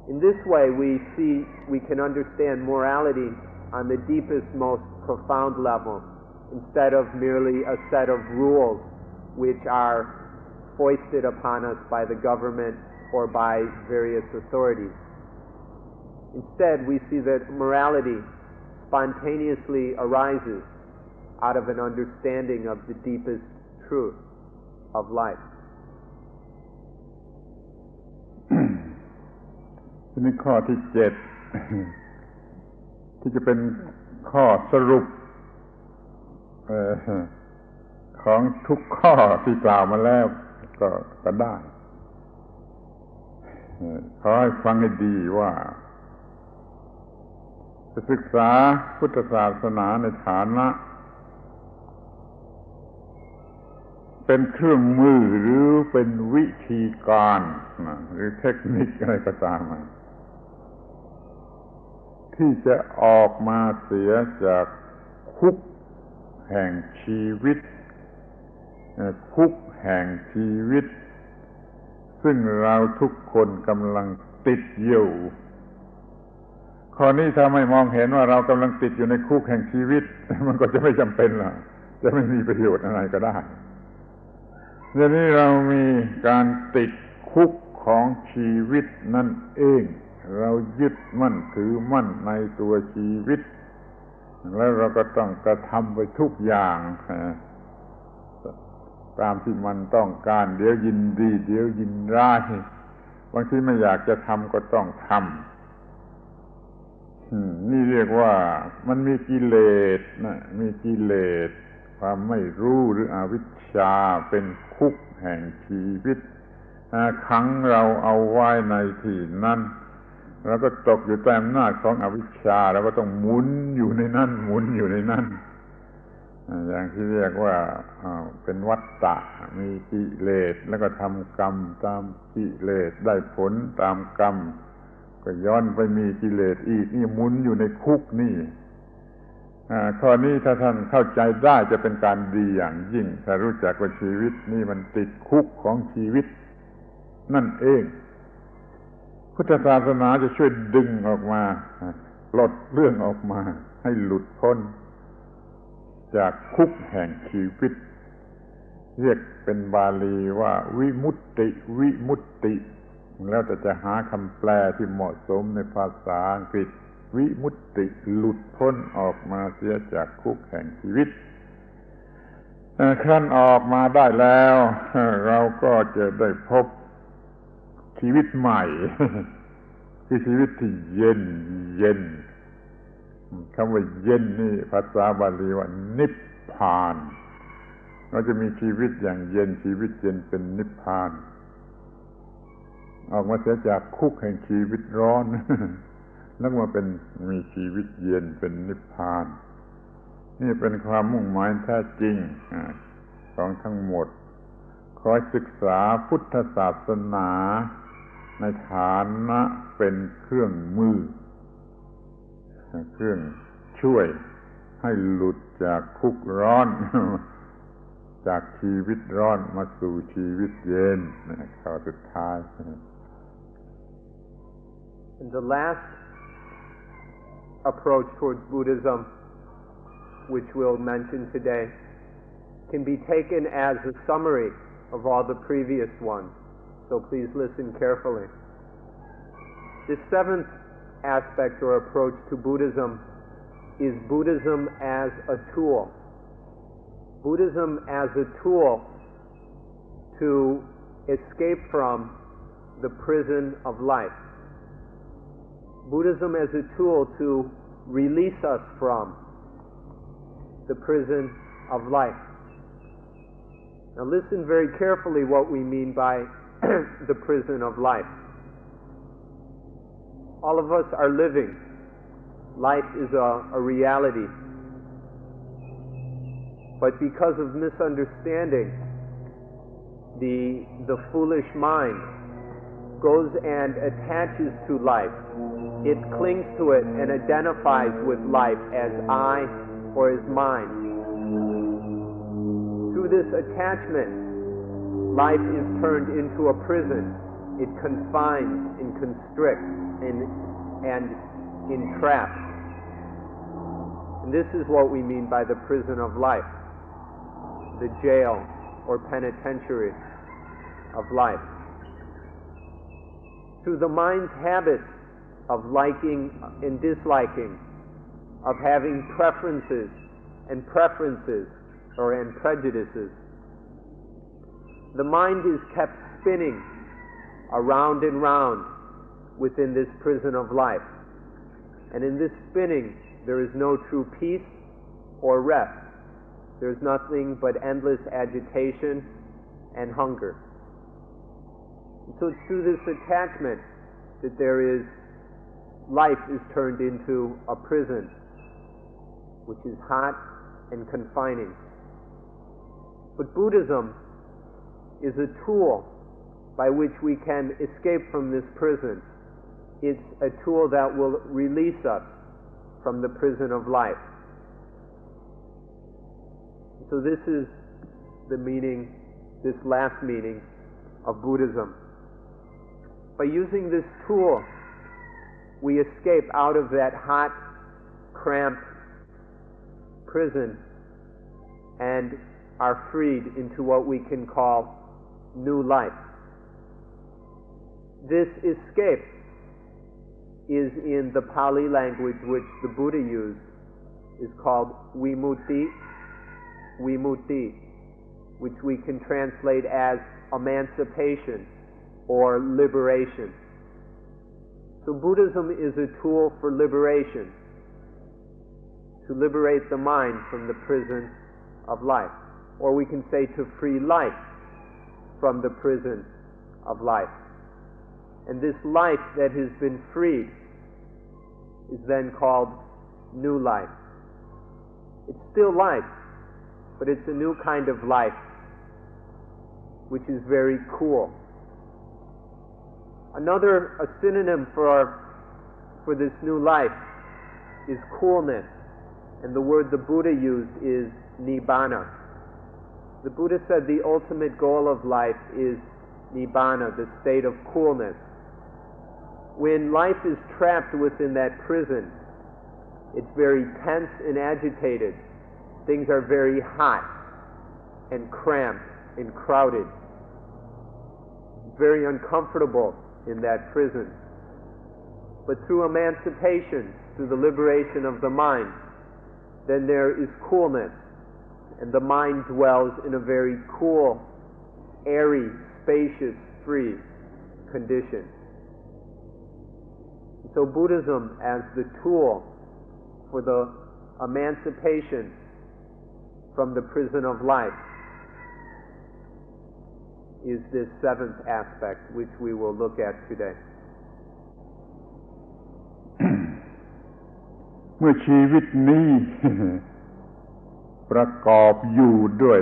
In this way, we can understand morality on the deepest, most profound level, instead of merely a set of rules which are foisted upon us by the government or by various authorities. Instead, we see that morality spontaneously arises out of an understanding of the deepest truth of life. ทีนี้ข้อที่ 7 ที่จะเป็นข้อสรุปของทุกข้อที่กล่าวมาแล้วก็ได้ขอให้ฟังให้ดีว่าจะศึกษาพุทธศาสนาในฐานะเป็นเครื่องมือหรือเป็นวิธีการหรือเทคนิคอะไรก็ตามที่จะออกมาเสียจากคุกแห่งชีวิตคุกแห่งชีวิตซึ่งเราทุกคนกำลังติดอยู่ข้อนี้ถ้าไม่มองเห็นว่าเรากำลังติดอยู่ในคุกแห่งชีวิตมันก็จะไม่จำเป็นล่ะจะไม่มีประโยชน์อะไรก็ได้เดี๋ยวนี้เรามีการติดคุกของชีวิตนั่นเองเรายึดมั่นถือมั่นในตัวชีวิตแล้วเราก็ต้องกระทำไปทุกอย่างตามที่มันต้องการเดี๋ยวยินดีเดี๋ยวยินร้ายบางทีไม่อยากจะทำก็ต้องทำนี่เรียกว่ามันมีกิเลสนะมีกิเลสความไม่รู้หรืออวิชชาเป็นคุกแห่งชีวิตขังเราเอาไว้ในที่นั้นเราก็ตกอยู่ใต้อำนาจของอวิชชาเราก็ต้องหมุนอยู่ในนั้นหมุนอยู่ในนั้นอย่างที่เรียกว่าเป็นวัฏฏะมีกิเลสแล้วก็ทำกรรมตามกิเลสได้ผลตามกรรมก็ย้อนไปมีกิเลสอีกนี่หมุนอยู่ในคุกนี่ข้อนี้ถ้าท่านเข้าใจได้จะเป็นการดีอย่างยิ่งถ้ารู้จักว่าชีวิตนี่มันติดคุกของชีวิตนั่นเอง พุทธศาสนาจะช่วยดึงออกมาปลดเรื่องออกมาให้หลุดพ้นจากคุกแห่งชีวิตเรียกเป็นบาลีว่าวิมุตติวิมุตติแล้วแต่จะหาคำแปลที่เหมาะสมในภาษาอังกฤษวิมุตติหลุดพ้นออกมาเสียจากคุกแห่งชีวิตครั้นออกมาได้แล้วเราก็จะได้พบชีวิตใหม่คือชีวิตที่เย็นเย็นคำว่าเย็นนี่ภาษาบาลีว่านิพพานเราจะมีชีวิตอย่างเย็นชีวิตเย็นเป็นนิพพานออกมาเสียจากคุกแห่งชีวิตร้อนแล้วมาเป็นมีชีวิตเย็นเป็นนิพพานนี่เป็นความมุ่งหมายแท้จริงของทั้งหมดขอศึกษาพุทธศาสนาในฐานะเป็นเครื่องมือเครื่องช่วยให้หลุดจากคุกร้อนจากชีวิตร้อนมาสู่ชีวิตเย็นข้อสุดท้าย And the last approach towards Buddhism, which we'll mention today, can be taken as a summary of all the previous ones. So please listen carefully. The seventh aspect or approach to Buddhism is Buddhism as a tool. Buddhism as a tool to escape from the prison of life. Buddhism as a tool to release us from the prison of life. Now listen very carefully what we mean by the prison of life. All of us are living. Life is a reality. But because of misunderstanding, the foolish mind goes and attaches to life. It clings to it and identifies with life as I or as mine. Through this attachment, life is turned into a prison. It confines and constricts and entraps. And this is what we mean by the prison of life, the jail or penitentiary of life. Through the mind's habits of liking and disliking, of having preferences and prejudices, the mind is kept spinning around and round within this prison of life. And in this spinning, there is no true peace or rest. There is nothing but endless agitation and hunger. And so it's through this attachment that life is turned into a prison, which is hot and confining. But Buddhism is a tool by which we can escape from this prison. It's a tool that will release us from the prison of life. So this is the meaning, this last meaning of Buddhism. By using this tool, we escape out of that hot, cramped prison and are freed into what we can call new life. This escape is in the Pali language which the Buddha used, is called vimutti, which we can translate as emancipation or liberation. So Buddhism is a tool for liberation, to liberate the mind from the prison of life. Or we can say to free life from the prison of life. And this life that has been freed is then called new life. It's still life, but it's a new kind of life, which is very cool. A synonym for this new life is coolness, and the word the Buddha used is nibbana. The Buddha said the ultimate goal of life is nibbana, the state of coolness. When life is trapped within that prison, it's very tense and agitated. Things are very hot and cramped and crowded. Very uncomfortable in that prison. But through emancipation, through the liberation of the mind, then there is coolness, and the mind dwells in a very cool, airy, spacious, free condition. So Buddhism, as the tool for the emancipation from the prison of life, is this seventh aspect which we will look at today. เมื่อชีวิตนี้ ประกอบอยู่ด้วย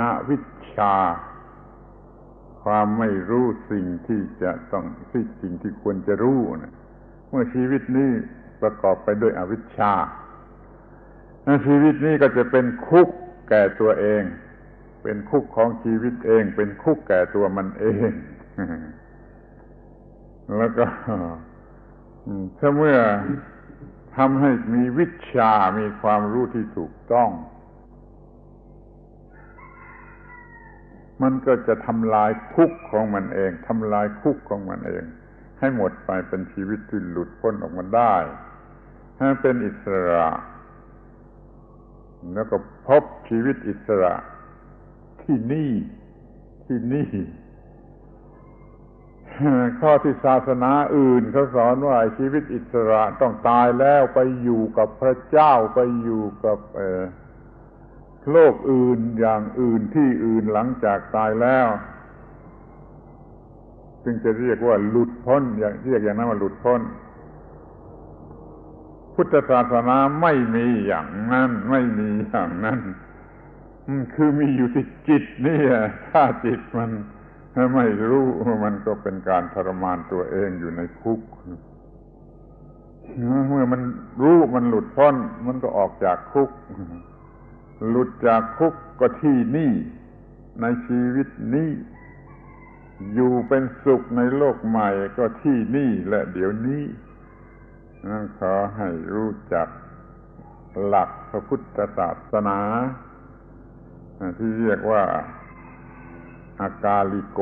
อวิชชาความไม่รู้สิ่งที่ควรจะรู้นะเมื่อชีวิตนี้ประกอบไปด้วยอวิชชาชีวิตนี้ก็จะเป็นคุกแก่ตัวเองเป็นคุกของชีวิตเองเป็นคุกแก่ตัวมันเอง แล้วก็ถ้าเมื่อทำให้มีวิชามีความรู้ที่ถูกต้องมันก็จะทำลายคุกของมันเองทำลายคุกของมันเองให้หมดไปเป็นชีวิตที่หลุดพ้นออกมาได้ให้เป็นอิสระแล้วก็พบชีวิตอิสระที่นี่ข้อที่ศาสนาอื่นเขาสอนว่าชีวิตอิสระต้องตายแล้วไปอยู่กับพระเจ้าไปอยู่กับโลกอื่นอย่างอื่นที่อื่นหลังจากตายแล้วจึงจะเรียกว่าหลุดพ้นเรียกอย่างนั้นว่าหลุดพ้นพุทธศาสนาไม่มีอย่างนั้นไม่มีอย่างนั้นคือมีอยู่ที่จิตนี่ถ้าจิตมันไม่รู้มันก็เป็นการทรมานตัวเองอยู่ในคุกเมื่อมันรู้มันหลุดพ้นมันก็ออกจากคุกหลุดจากคุกก็ที่นี่ในชีวิตนี้อยู่เป็นสุขในโลกใหม่ก็ที่นี่และเดี๋ยวนี้นั่นขอให้รู้จักหลักพระพุทธศาสนาที่เรียกว่าอากาลิโก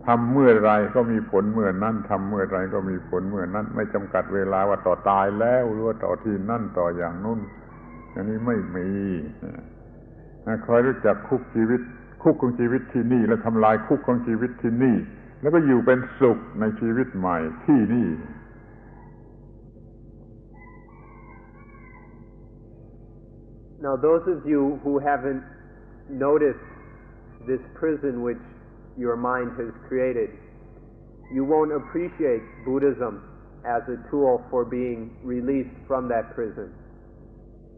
ทำเมื่อไรก็มีผลเมื่อนั้นทำเมื่อไรก็มีผลเมื่อนั้นไม่จำกัดเวลาว่าต่อตายแล้วหรือว่าต่อที่นั่นต่ออย่างนู้นอันนี้ไม่มีคอยรู้จักคุกของชีวิตที่นี่แล้วทำลายคุกของชีวิตที่นี่แล้วก็อยู่เป็นสุขในชีวิตใหม่ที่นี่ Now those of you who haven't noticed this prison which your mind has created, you won't appreciate Buddhism as a tool for being released from that prison.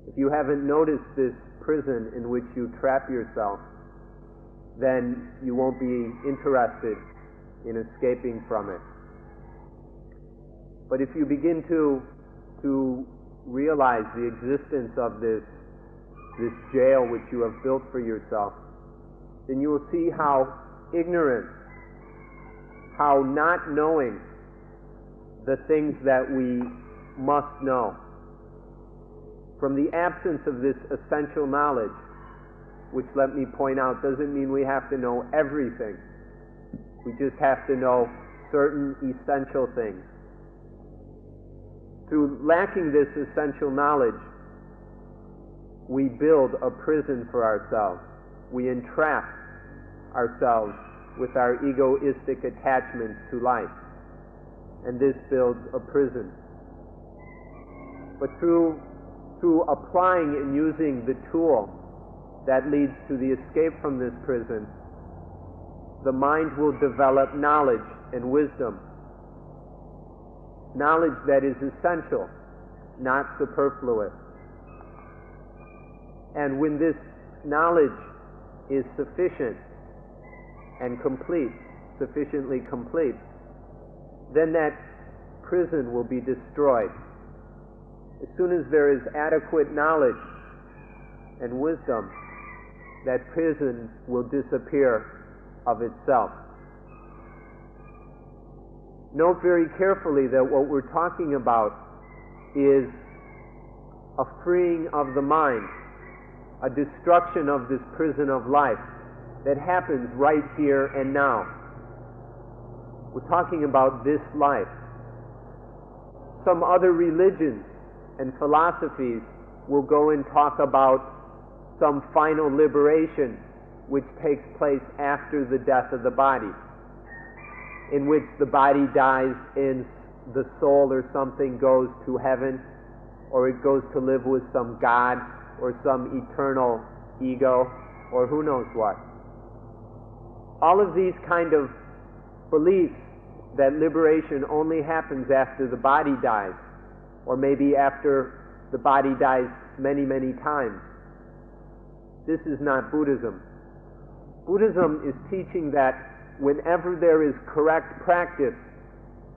If you haven't noticed this prison in which you trap yourself, then you won't be interested in escaping from it. But if you begin to realize the existence of this jail which you have built for yourself, then you will see how ignorant, how not knowing the things that we must know. From the absence of this essential knowledge, which, let me point out, doesn't mean we have to know everything. We just have to know certain essential things. Through lacking this essential knowledge, we build a prison for ourselves. We entrap ourselves with our egoistic attachments to life. And this builds a prison. But through applying and using the tool that leads to the escape from this prison, the mind will develop knowledge and wisdom. Knowledge that is essential, not superfluous. And when this knowledge is sufficient and complete, sufficiently complete, then that prison will be destroyed. As soon as there is adequate knowledge and wisdom, that prison will disappear of itself. Note very carefully that what we're talking about is a freeing of the mind, a destruction of this prison of life that happens right here and now. We're talking about this life. Some other religions and philosophies will go and talk about some final liberation which takes place after the death of the body, in which the body dies and the soul or something goes to heaven, or it goes to live with some god or some eternal ego, or who knows what. All of these kind of beliefs that liberation only happens after the body dies, or maybe after the body dies many, many times. This is not Buddhism. Buddhism is teaching that whenever there is correct practice,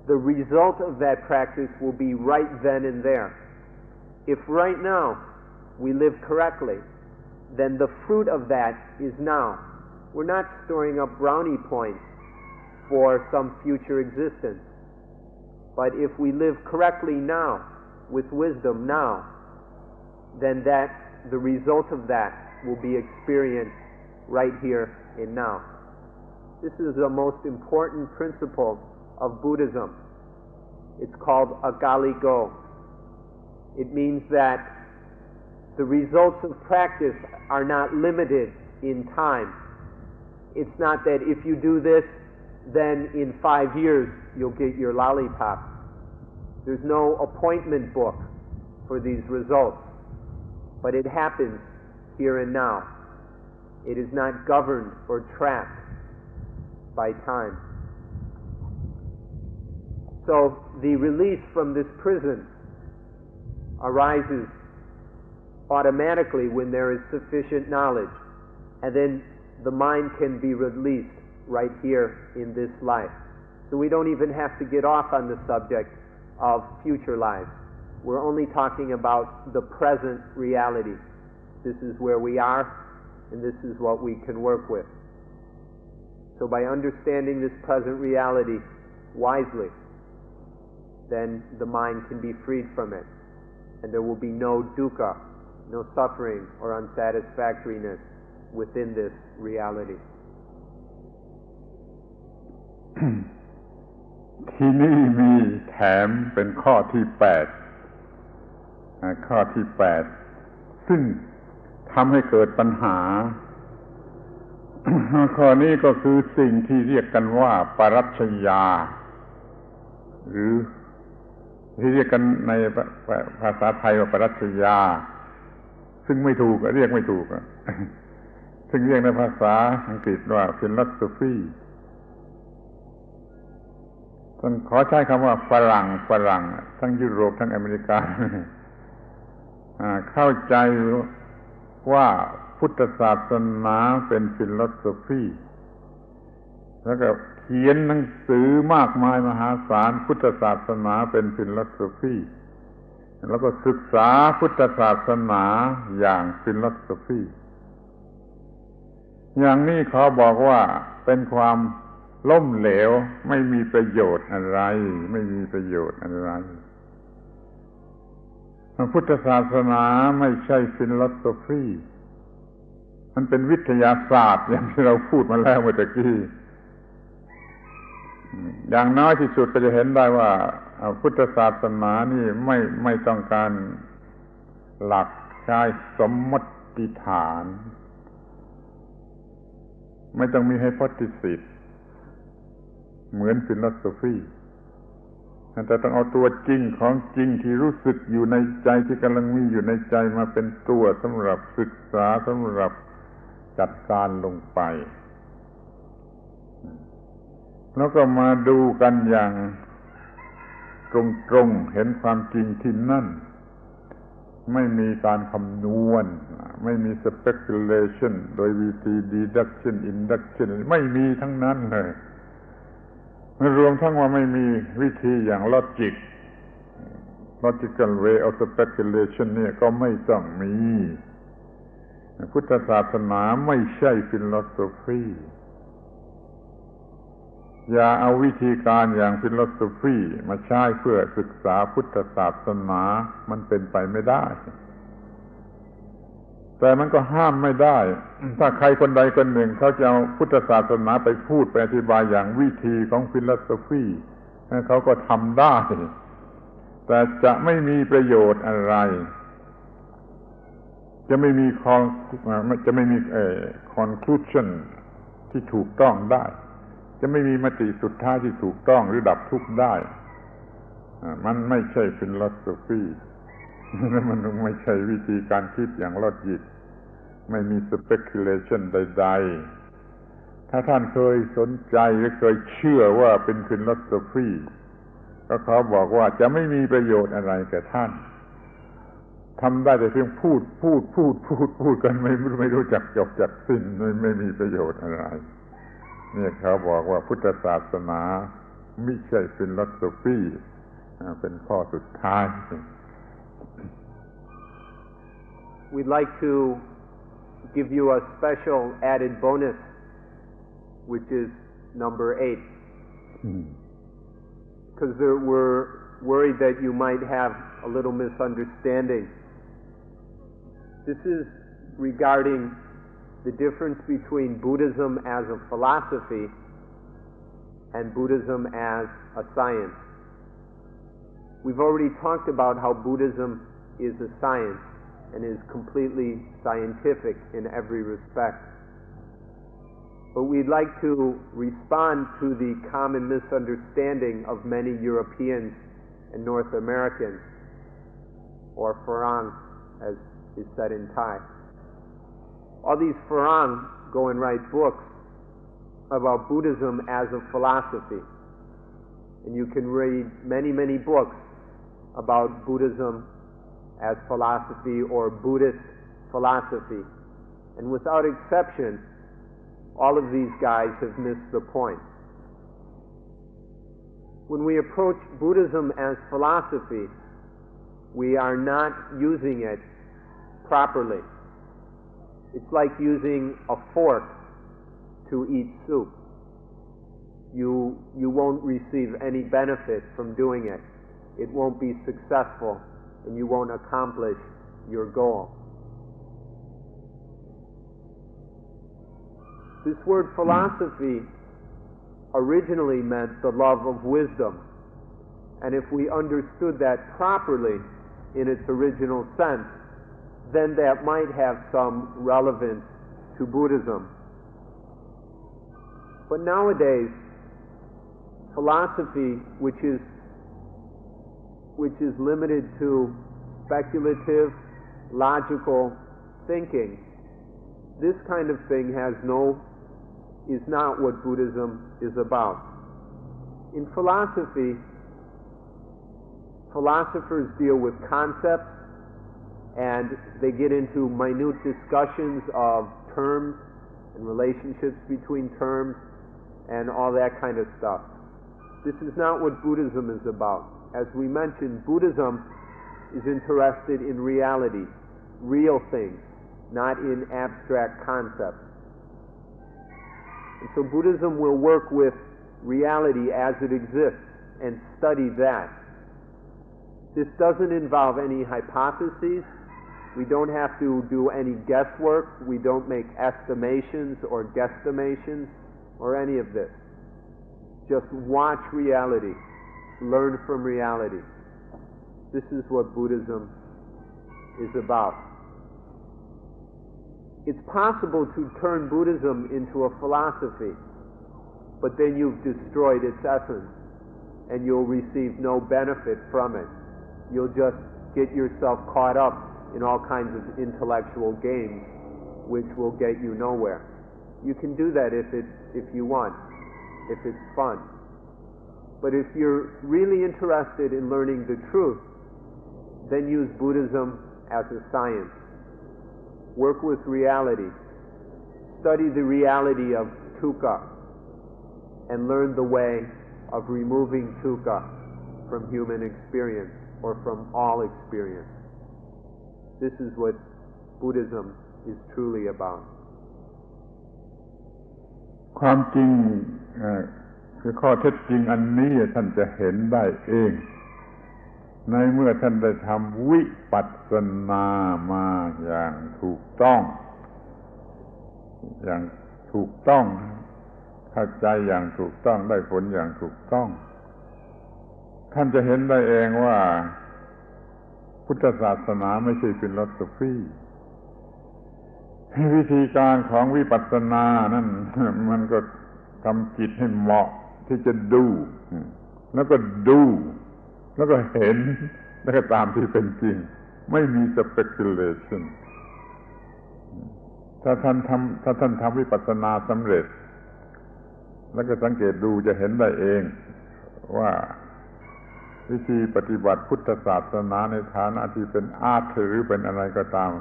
the result of that practice will be right then and there. If right now we live correctly, then the fruit of that is now. We're not storing up brownie points for some future existence. But if we live correctly now, with wisdom now, then the result of that will be experienced right here and now. This is the most important principle of Buddhism. It's called agaligo. It means that the results of practice are not limited in time. It's not that if you do this, then in 5 years you'll get your lollipop. There's no appointment book for these results, but it happens here and now. It is not governed or trapped by time. So the release from this prison arises automatically when there is sufficient knowledge, and then the mind can be released right here in this life. So we don't even have to get off on the subject of future lives. We're only talking about the present reality. This is where we are, and this is what we can work with. So by understanding this present reality wisely, then the mind can be freed from it, and there will be no dukkha, no suffering or unsatisfactoriness within this reality. ที่นี่มีแถมเป็นข้อที่8ข้อที่8ซึ่งทำให้เกิดปัญหา ข้อนี้ก็คือสิ่งที่เรียกกันว่าปรัชญาหรือที่เรียกกันในภาษาไทยว่าปรัชญาซึ่งไม่ถูกเรียกไม่ถูกซึ่งเรียกในภาษาอังกฤษว่า philosophy ท่านขอใช้คำว่าฝรั่งทั้งยุโรปทั้งอเมริกา เข้าใจว่าพุทธศาสนาเป็น philosophy แล้วก็เขียนหนังสือมากมายมหาศาลพุทธศาสนาเป็น philosophy แล้วก็ศึกษาพุทธศาสนาอย่าง philosophy อย่างนี้ขอบอกว่าเป็นความล้มเหลวไม่มีประโยชน์อะไรไม่มีประโยชน์อะไรพุทธศาสนาไม่ใช่ philosophy มันเป็นวิทยาศาสตร์อย่างที่เราพูดมาแล้วเมื่อกี้อย่างน้อยที่สุดก็จะเห็นได้ว่าพุทธศาสนานี่ไม่ต้องการหลักใช้สมมติฐานไม่ต้องมีhypothesisเหมือน philosophy แต่ต้องเอาตัวจริงของจริงที่รู้สึกอยู่ในใจที่กำลังมีอยู่ในใจมาเป็นตัวสำหรับศึกษาสำหรับจัดการลงไปแล้วก็มาดูกันอย่างตรงๆเห็นความจริงที่นั่นไม่มีการคำนวณไม่มี speculation โดยวิธี deduction induction ไม่มีทั้งนั้นเลยรวมทั้งว่าไม่มีวิธีอย่าง logical way of speculation เนี่ยก็ไม่ต้องมีพุทธศาสนาไม่ใช่ philosophy อย่าเอาวิธีการอย่างฟิโลโซฟีมาใช้เพื่อศึกษาพุทธศาสนามันเป็นไปไม่ได้แต่มันก็ห้ามไม่ได้ถ้าใครคนใดคนหนึ่งเขาจะเอาพุทธศาสนาไปพูดไปอธิบายอย่างวิธีของฟิโลโซฟีเขาก็ทำได้แต่จะไม่มีประโยชน์อะไรจะไม่มี conclusion ที่ถูกต้องได้จะไม่มีมติสุดท้ายที่ถูกต้องหรือดับทุกข์ได้มันไม่ใช่ฟิโลโซฟีมันไม่ใช่วิธีการคิดอย่างลอจิกไม่มี speculation ใดๆถ้าท่านเคยสนใจหรือเคยเชื่อว่าเป็นฟิโลโซฟีก็เขาบอกว่าจะไม่มีประโยชน์อะไรแก่ท่านทำได้แต่เพียงพูดกันไม่รู้จักจบจักสิ้นไม่มีประโยชน์อะไรเนี่ยเขาบอกว่าพุทธศาสนาไม่ใช่ฟิโลโซฟีเป็นข้อสุดท้าย We'd like to give you a special added bonus, which is number 8. Because we're worried that you might have a little misunderstanding. This is regarding the difference between Buddhism as a philosophy and Buddhism as a science. We've already talked about how Buddhism is a science and is completely scientific in every respect. But we'd like to respond to the common misunderstanding of many Europeans and North Americans, or Farang, as is said in Thai. All these Farang go and write books about Buddhism as a philosophy. And you can read many books about Buddhism as philosophy or Buddhist philosophy. And without exception, all of these guys have missed the point. When we approach Buddhism as philosophy, we are not using it properly. It's like using a fork to eat soup. You won't receive any benefit from doing it. It won't be successful, and you won't accomplish your goal. This word philosophy originally meant the love of wisdom, and if we understood that properly in its original sense, then that might have some relevance to Buddhism. But nowadays, philosophy, which is limited to speculative, logical thinking, this kind of thing is not what Buddhism is about. In philosophy, philosophers deal with concepts, and they get into minute discussions of terms and relationships between terms and all that kind of stuff. This is not what Buddhism is about. As we mentioned, Buddhism is interested in reality, real things, not in abstract concepts. And so Buddhism will work with reality as it exists and study that. This doesn't involve any hypotheses. We don't have to do any guesswork. We don't make estimations or guesstimations or any of this. Just watch reality. Learn from reality. This is what Buddhism is about. It's possible to turn Buddhism into a philosophy, but then you've destroyed its essence, and you'll receive no benefit from it. You'll just get yourself caught up in all kinds of intellectual games, which will get you nowhere. You can do that if you want, if it's fun. But if you're really interested in learning the truth, then use Buddhism as a science. Work with reality. Study the reality of dukkha and learn the way of removing dukkha from human experience or from all experience. This is what Buddhism is truly about. ความจริง คือข้อเท็จจริงอันนี้ท่านจะเห็นได้เองในเมื่อท่านได้ทำวิปัสสนามาอย่างถูกต้องเข้าใจอย่างถูกต้องได้ผลอย่างถูกต้องท่านจะเห็นได้เองว่าพุทธศาสนาไม่ใช่ฟิโลโซฟีวิธีการของวิปัสสนานั่นมันก็ทำจิตให้เหมาะที่จะดูแล้วก็ดูแล้วก็เห็นแล้วก็ตามที่เป็นจริงไม่มี speculation ถ้าท่านทำวิปัสสนาสำเร็จแล้วก็สังเกตดูจะเห็นได้เองว่าวิธีปฏิบัติพุทธศาสนาในฐานะที่เป็นอาร์ตหรือเป็นอะไรก็ตาม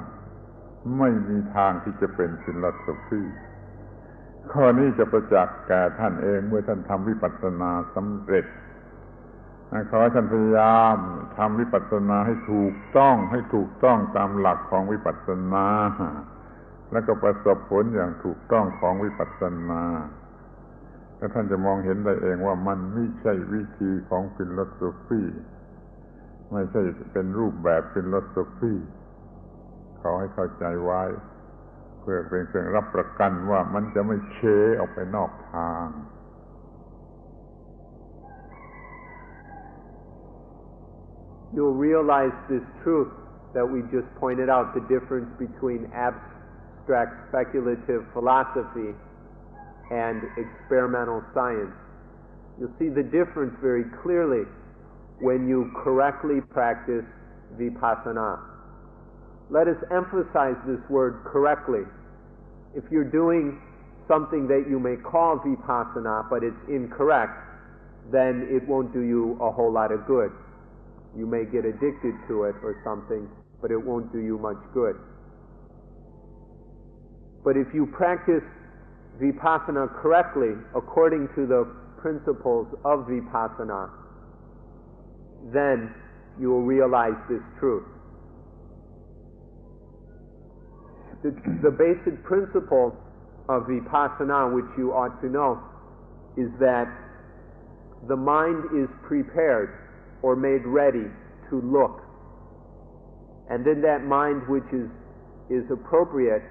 ไม่มีทางที่จะเป็นฟิโลโซฟีข้อนี้จะประจักษ์แก่ท่านเองเมื่อท่านทำวิปัสสนาสำเร็จขอให้ท่านพยายามทำวิปัสสนาให้ถูกต้องตามหลักของวิปัสสนาแล้วก็ประสบผลอย่างถูกต้องของวิปัสสนาแล้วท่านจะมองเห็นได้เองว่ามันไม่ใช่วิธีของฟิโลโซฟีไม่ใช่เป็นรูปแบบฟิโลโซฟีขอให้เข้าใจไว้เพื่อเป็นเครื่องรับประกันว่ามันจะไม่เชออกไปนอกทาง You'll realize this truth that we just pointed out, the difference between abstract speculative philosophy and experimental science. You'll see the difference very clearly when you correctly practice vipassana. Let us emphasize this word correctly. If you're doing something that you may call vipassana, but it's incorrect, then it won't do you a whole lot of good. You may get addicted to it or something, but it won't do you much good. But if you practice vipassana correctly, according to the principles of vipassana, then you will realize this truth. The basic principle of vipassana, which you ought to know, is that the mind is prepared or made ready to look. And then that mind which is appropriate,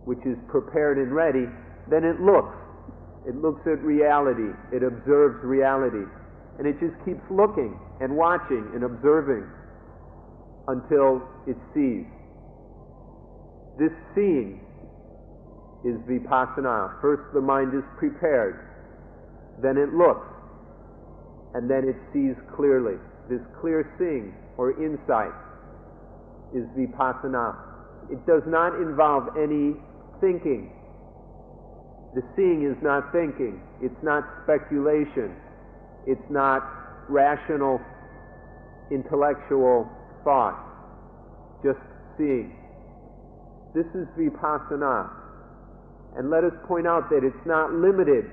which is prepared and ready, then it looks. It looks at reality. It observes reality. And it just keeps looking and watching and observing until it sees. This seeing is vipassana. First the mind is prepared, then it looks, and then it sees clearly. This clear seeing or insight is vipassana. It does not involve any thinking. The seeing is not thinking. It's not speculation. It's not rational, intellectual thought. Just seeing. This is vipassana. And let us point out that it's not limited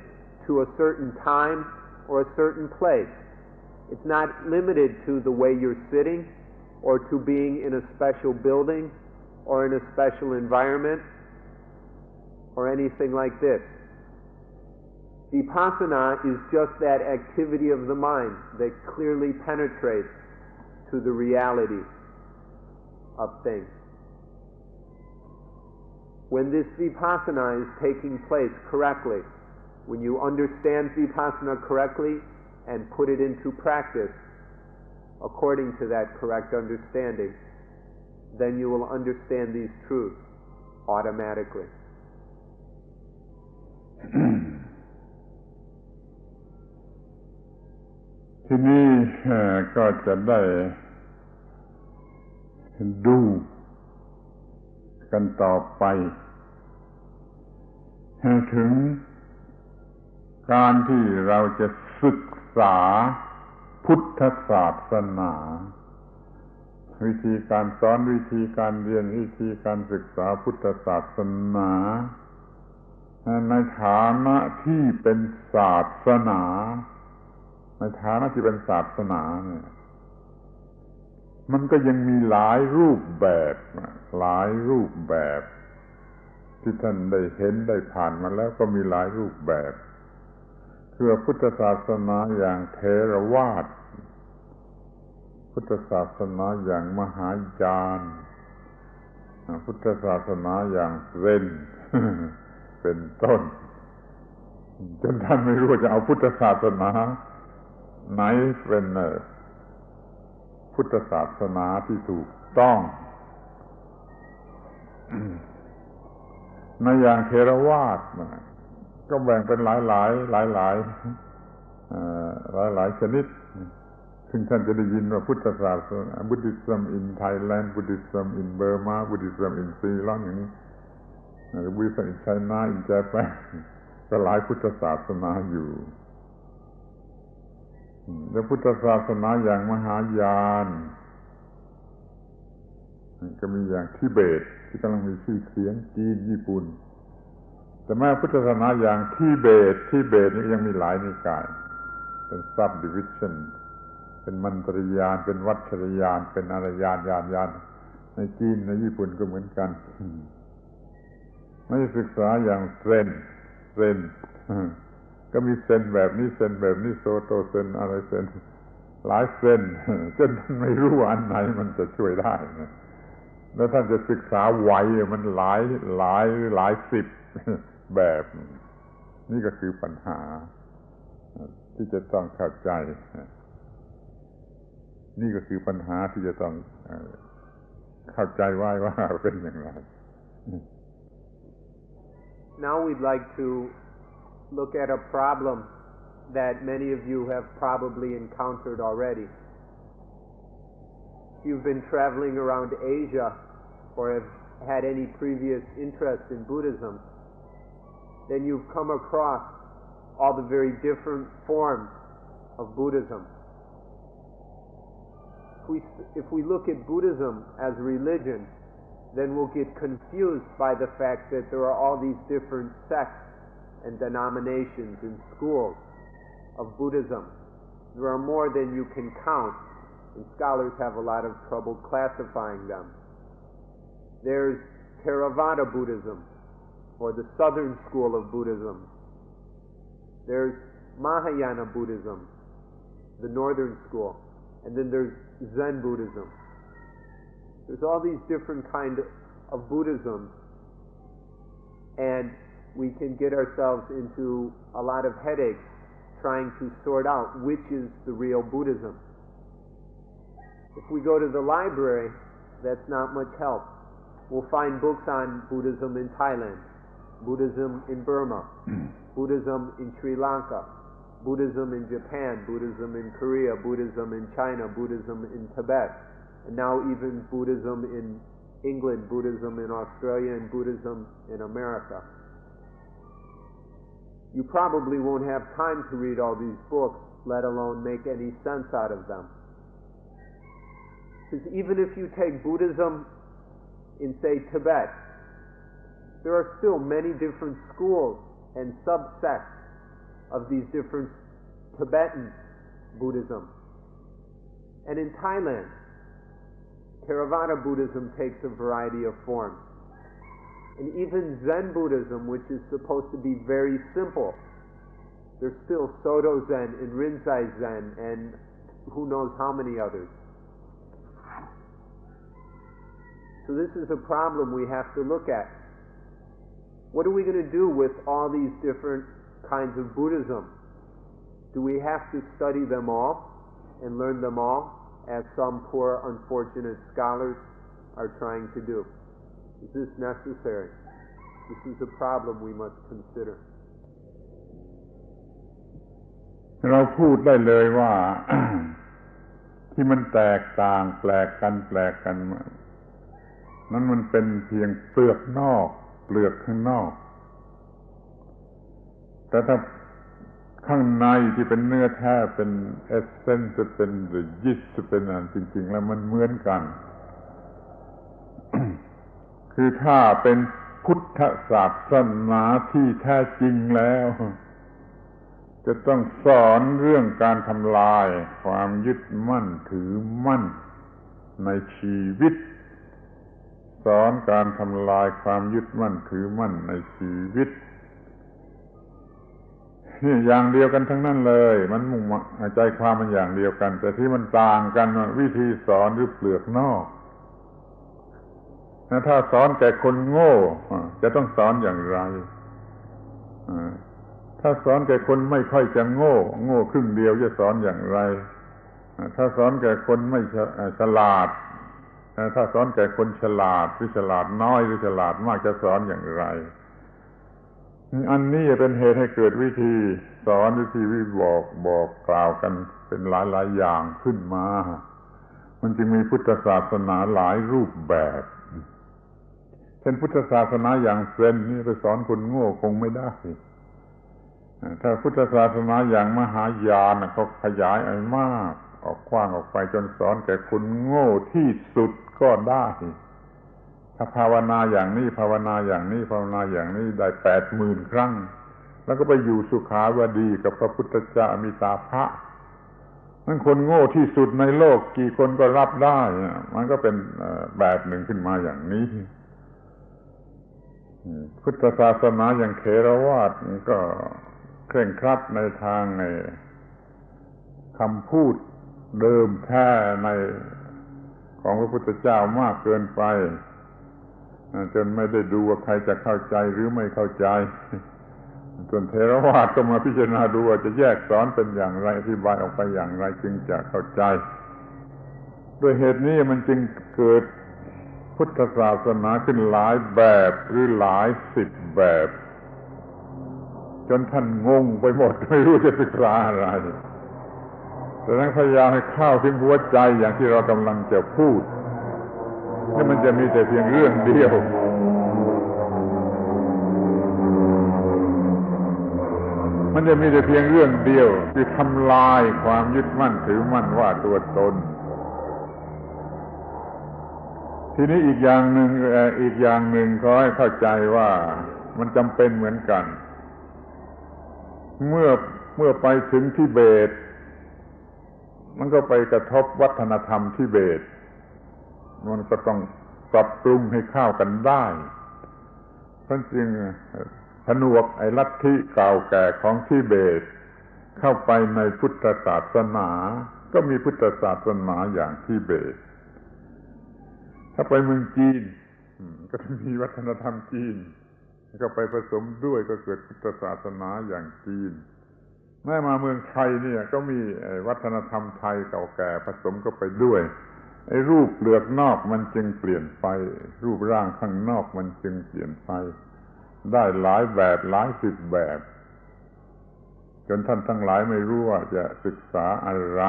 to a certain time or a certain place. It's not limited to the way you're sitting or to being in a special building or in a special environment or anything like this. Vipassana is just that activity of the mind that clearly penetrates to the reality of things. When this vipassana is taking place correctly, when you understand vipassana correctly and put it into practice according to that correct understanding, then you will understand these truths automatically. ทีนี้ก็จะได้ดูกันต่อไปถึงการที่เราจะศึกษาพุทธศาสนาวิธีการสอนวิธีการเรียนวิธีการศึกษาพุทธศาสนาในฐานะที่เป็นศาสนาในฐานะที่เป็นศาสนาเนี่ยมันก็ยังมีหลายรูปแบบที่ท่านได้เห็นได้ผ่านมาแล้วก็มีหลายรูปแบบ คือพุทธศาสนาอย่างเถรวาทพุทธศาสนาอย่างมหายานพุทธศาสนาอย่างเซน เป็นต้นจนท่านไม่รู้จะเอาพุทธศาสนาไหนเป็นพุทธศาสนาที่ถูกต้อง ในอย่างเถรวาทก็แบ่งเป็นหลายชนิดซึ่งท่านจะได้ยินว่าพุทธศาสนา Buddhism in Thailand Buddhism in Burma Buddhism in Ceylon อย่างนี้หรือ Buddhism in China in Japan ก็หลายพุทธศาสนาอยู่แล้วพุทธศาสนาอย่างมหายานก็มีอย่างทิเบตที่กำลังมีชื่อเสียงจีนญี่ปุ่นแต่แม้พุทธศาสนาอย่างทิเบตนี่ยังมีหลายนิกายเป็น subdivision เป็นมันตรยานเป็นวัชรยานเป็นอารยานในจีนในญี่ปุ่นก็เหมือนกันไม่ศึกษาอย่างเซนก็มีเซนแบบนี้เซนแบบนี้โซโตเซนอะไรเซนหลายเซนจนท่านไม่รู้ว่าอันไหนมันจะช่วยได้นะแล้วท่านจะศึกษาไว้มันหลายสิบแบบนี่ก็คือปัญหาที่จะต้องเข้าใจนี่ก็คือปัญหาที่จะต้องเข้าใจไว้ว่าเป็นอย่างไร Now we'd like to look at a problem that many of you have probably encountered already. If you've been traveling around Asia or have had any previous interest in Buddhism, then you've come across all the very different forms of Buddhism. If we look at Buddhism as religion, then we'll get confused by the fact that there are all these different sects and denominations and schools of Buddhism. There are more than you can count, and scholars have a lot of trouble classifying them. There's Theravada Buddhism, or the southern school of Buddhism. There's Mahayana Buddhism, the northern school. And then there's Zen Buddhism. There's all these different kinds of Buddhism, and we can get ourselves into a lot of headaches trying to sort out which is the real Buddhism. If we go to the library, that's not much help. We'll find books on Buddhism in Thailand, Buddhism in Burma, Buddhism in Sri Lanka, Buddhism in Japan, Buddhism in Korea, Buddhism in China, Buddhism in Tibet, and now even Buddhism in England, Buddhism in Australia, and Buddhism in America. You probably won't have time to read all these books, let alone make any sense out of them. Because even if you take Buddhism in, say, Tibet, there are still many different schools and subsects of these different Tibetan Buddhism. And in Thailand, Theravada Buddhism takes a variety of forms. And even Zen Buddhism, which is supposed to be very simple, there's still Soto Zen and Rinzai Zen and who knows how many others. So this is a problem we have to look at. What are we going to do with all these different kinds of Buddhism? Do we have to study them all and learn them all, as some poor unfortunate scholars are trying to do? Is this necessary? This is a problem we must consider. เราพูดได้เลยว่า ที่มันแตกต่างแปลกกันนั้นมันเป็นเพียงเปลือกนอกเปลือกข้างนอกแต่ถ้าข้างในที่เป็นเนื้อแท้เป็นเอสเซนส์จะเป็นยิสจะเป็นอะไรจริงๆแล้วมันเหมือนกัน คือถ้าเป็นพุทธศาสนาที่แท้จริงแล้วจะต้องสอนเรื่องการทำลายความยึดมั่นถือมั่นในชีวิตสอนการทำลายความยึดมั่นถือมั่นในชีวิต นี่อย่างเดียวกันทั้งนั้นเลยมันมุ่งใจความมันอย่างเดียวกันแต่ที่มันต่างกันวิธีสอนหรือเปลือกนอกถ้าสอนแก่คนโง่จะต้องสอนอย่างไรถ้าสอนแก่คนไม่ค่อยจะโง่ครึ่งเดียวจะสอนอย่างไรถ้าสอนแก่คนไม่ฉลาดถ้าสอนแก่คนฉลาดหรือฉลาดน้อยหรือฉลาดมากจะสอนอย่างไรอันนี้เป็นเหตุให้เกิดวิธีสอนวิธีบอกกล่าวกันเป็นหลายอย่างขึ้นมามันจึงมีพุทธศาสนาหลายรูปแบบเช่นพุทธศาสนาอย่างเซนนี่ไปสอนคนโง่คงไม่ได้ถ้าพุทธศาสนาอย่างมหายานเขาขยายมากออกกว้างออกไปจนสอนแก่คนโง่ที่สุดก็ได้ถ้าภาวนาอย่างนี้ภาวนาอย่างนี้ภาวนาอย่างนี้ได้ 80,000 ครั้งแล้วก็ไปอยู่สุขาวดีกับพระพุทธเจ้ามิตาภะนั่นคนโง่ที่สุดในโลกกี่คนก็รับได้มันก็เป็นแบบหนึ่งขึ้นมาอย่างนี้พุทธศาสนาอย่างเถรวาทก็เคร่งครัดในทางคำพูดเดิมแท้ในของพระพุทธเจ้ามากเกินไปจนไม่ได้ดูว่าใครจะเข้าใจหรือไม่เข้าใจส่วนเถรวาทก็มาพิจารณาดูว่าจะแยกสอนเป็นอย่างไรอธิบายออกไปอย่างไรจึงจะเข้าใจด้วยเหตุนี้มันจึงเกิดพุทธศาสนาขึ้นหลายแบบหรือหลายสิบแบบจนท่านงงไปหมดไม่รู้จะศึกษาอะไรแต่นั้นพยายามให้เข้าถึงหัวใจอย่างที่เรากำลังจะพูดนี่มันจะมีแต่เพียงเรื่องเดียวมันจะมีแต่เพียงเรื่องเดียวที่ทำลายความยึดมั่นถือมั่นว่าตัวตนทีนี้อีกอย่างหนึ่งขอให้เข้าใจว่ามันจำเป็นเหมือนกันเมื่อไปถึงทิเบตมันก็ไปกระทบวัฒนธรรมทิเบตมันก็ต้องปรับปรุงให้เข้ากันได้เพราะจึงผนวกไอ้ลัทธิเก่าแก่ของทิเบตเข้าไปในพุทธศาสนาก็มีพุทธศาสนาอย่างทิเบตถ้าไปเมืองจีนก็มีวัฒนธรรมจีนก็ไปผสมด้วยก็เกิดพุทธศาสนาอย่างจีนแม้มาเมืองไทยเนี่ยก็มีวัฒนธรรมไทยเก่าแก่ผสมเข้าไปด้วยไอ้รูปเปลือกนอกมันจึงเปลี่ยนไปรูปร่างข้างนอกมันจึงเปลี่ยนไปได้หลายแบบหลายสิบแบบจนท่านทั้งหลายไม่รู้ว่าจะศึกษาอะไร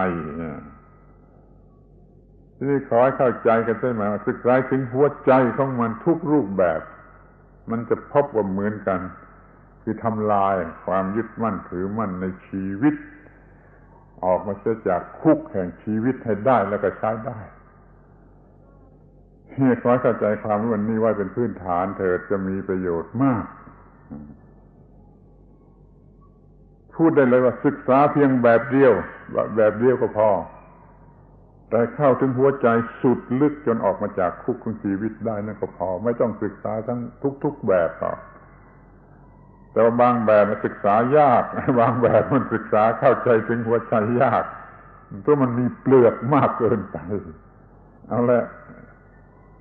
ที่นี่ขอให้เข้าใจกันใช่ไหมว่าศึกษาถึงหัวใจของมันทุกรูปแบบมันจะพบว่าเหมือนกันคือทำลายความยึดมั่นถือมั่นในชีวิตออกมาเสียจากคุกแห่งชีวิตให้ได้แล้วก็ใช้ได้ขอให้เข้าใจความวันนี้ไว้เป็นพื้นฐานเถิดจะมีประโยชน์มากพูดได้เลยว่าศึกษาเพียงแบบเดียวก็พอแต่เข้าถึงหัวใจสุดลึกจนออกมาจากคุกของชีวิตได้นั่นก็พอไม่ต้องศึกษาทั้งทุกแบบหรอกแต่ว่าบางแบบมันศึกษายากบางแบบมันศึกษาเข้าใจถึงหัวใจยากเพราะมันมีเปลือกมากเกินไปเอาละ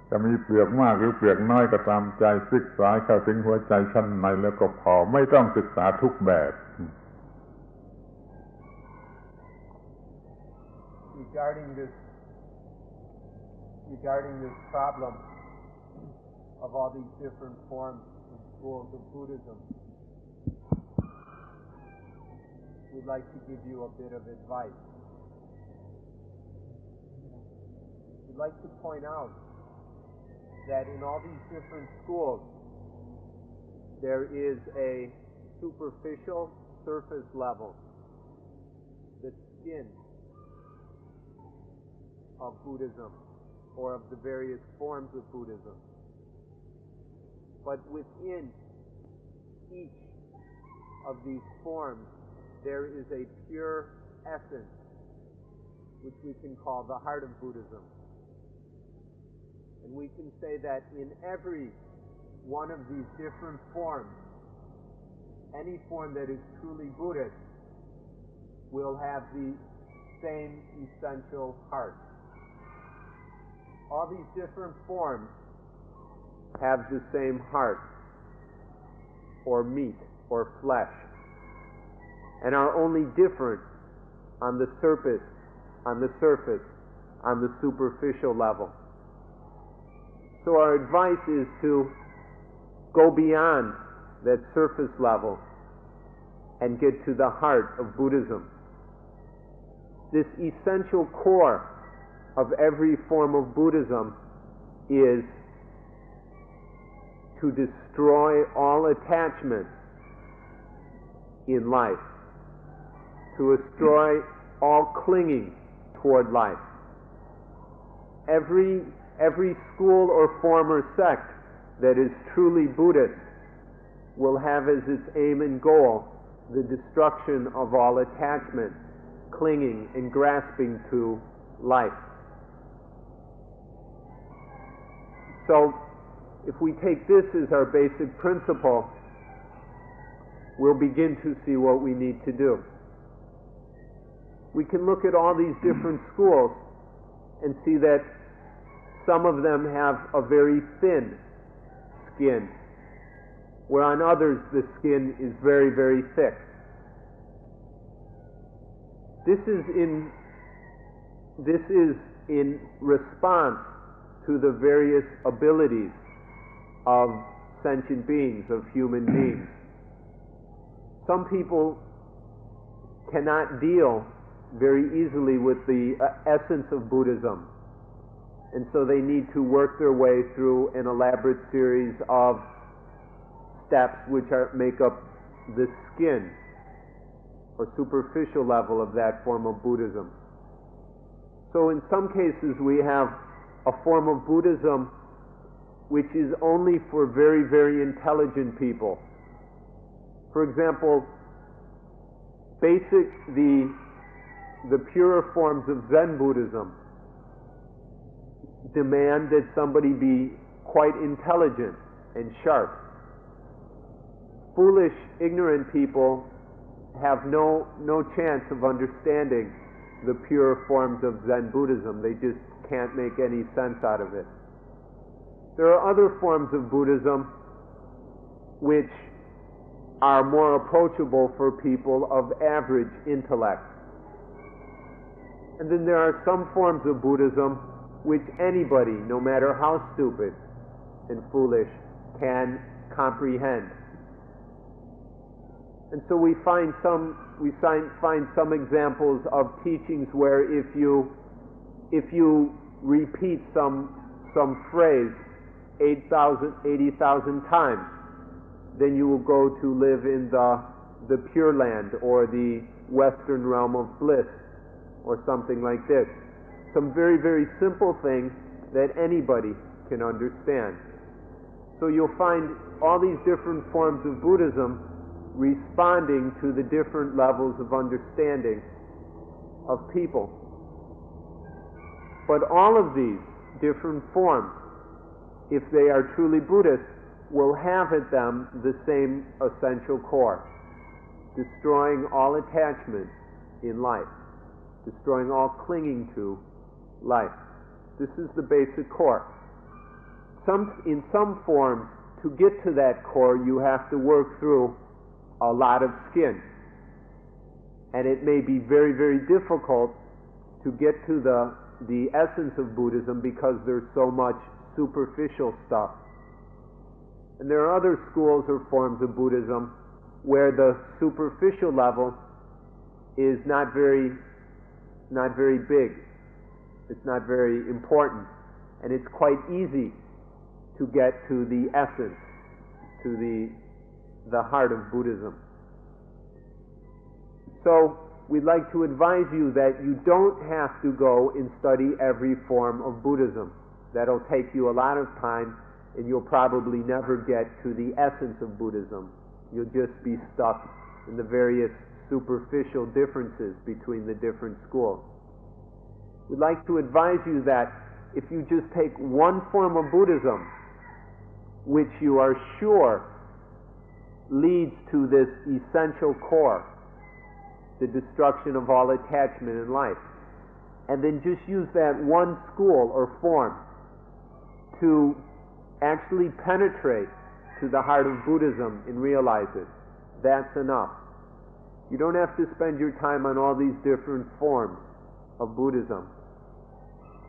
จะมีเปลือกมากหรือเปลือกน้อยก็ตามใจศึกษาเข้าถึงหัวใจชั้นในแล้วก็พอไม่ต้องศึกษาทุกแบบ Regarding this problem of all these different forms and schools of Buddhism, we'd like to give you a bit of advice. We'd like to point out that in all these different schools, there is a superficial surface level, the skin of Buddhism, or of the various forms of Buddhism. But within each of these forms, there is a pure essence, which we can call the heart of Buddhism. And we can say that in every one of these different forms, any form that is truly Buddhist will have the same essential heart. All these different forms have the same heart, or meat, or flesh, and are only different on the surface, on the superficial level. So our advice is to go beyond that surface level and get to the heart of Buddhism. This essential core of every form of Buddhism is to destroy all attachment in life, to destroy all clinging toward life. Every school or form or sect that is truly Buddhist will have as its aim and goal the destruction of all attachment, clinging and grasping to life. So, if we take this as our basic principle, we'll begin to see what we need to do. We can look at all these different schools and see that some of them have a very thin skin, where on others the skin is very, very thick. This is in response to the various abilities of sentient beings, of human beings. Some people cannot deal very easily with the essence of Buddhism, and so they need to work their way through an elaborate series of steps which make up the skin or superficial level of that form of Buddhism. So in some cases we have a form of Buddhism which is only for very, very intelligent people. For example, the purer forms of Zen Buddhism demand that somebody be quite intelligent and sharp. Foolish, ignorant people have no chance of understanding the pure forms of Zen Buddhism. They just can't make any sense out of it. There are other forms of Buddhism which are more approachable for people of average intellect. And then there are some forms of Buddhism which anybody, no matter how stupid and foolish, can comprehend. And so we find some examples of teachings where if you repeat some phrase 80,000 times, then you will go to live in the Pure Land or the Western realm of bliss or something like this. Some very, very simple things that anybody can understand. So you'll find all these different forms of Buddhism responding to the different levels of understanding of people. But all of these different forms, if they are truly Buddhist, will have at them the same essential core: destroying all attachment in life, destroying all clinging to life. This is the basic core. In some forms, to get to that core, you have to work through a lot of skin. And it may be very, very difficult to get to the essence of Buddhism because there's so much superficial stuff. And there are other schools or forms of Buddhism where the superficial level is not very big. It's not very important. And it's quite easy to get to the essence, to the heart of Buddhism. So we'd like to advise you that you don't have to go and study every form of Buddhism. That'll take you a lot of time, and you'll probably never get to the essence of Buddhism. You'll just be stuck in the various superficial differences between the different schools. We'd like to advise you that if you just take one form of Buddhism, which you are sure leads to this essential core, the destruction of all attachment in life. And then just use that one school or form to actually penetrate to the heart of Buddhism and realize it. That's enough. You don't have to spend your time on all these different forms of Buddhism.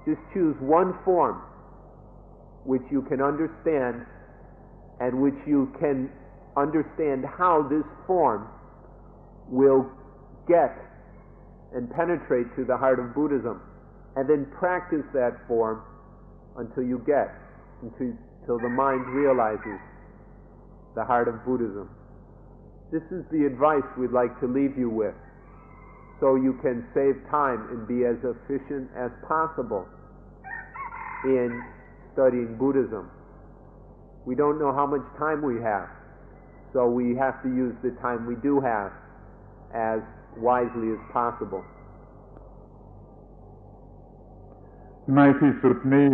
Just choose one form which you can understand and which you can understand how this form will get and penetrate to the heart of Buddhism, and then practice that form until you get, until the mind realizes the heart of Buddhism. This is the advice we'd like to leave you with, so you can save time and be as efficient as possible in studying Buddhism. We don't know how much time we have, so we have to use the time we do have as wisely as possible. ในที่สุดนี้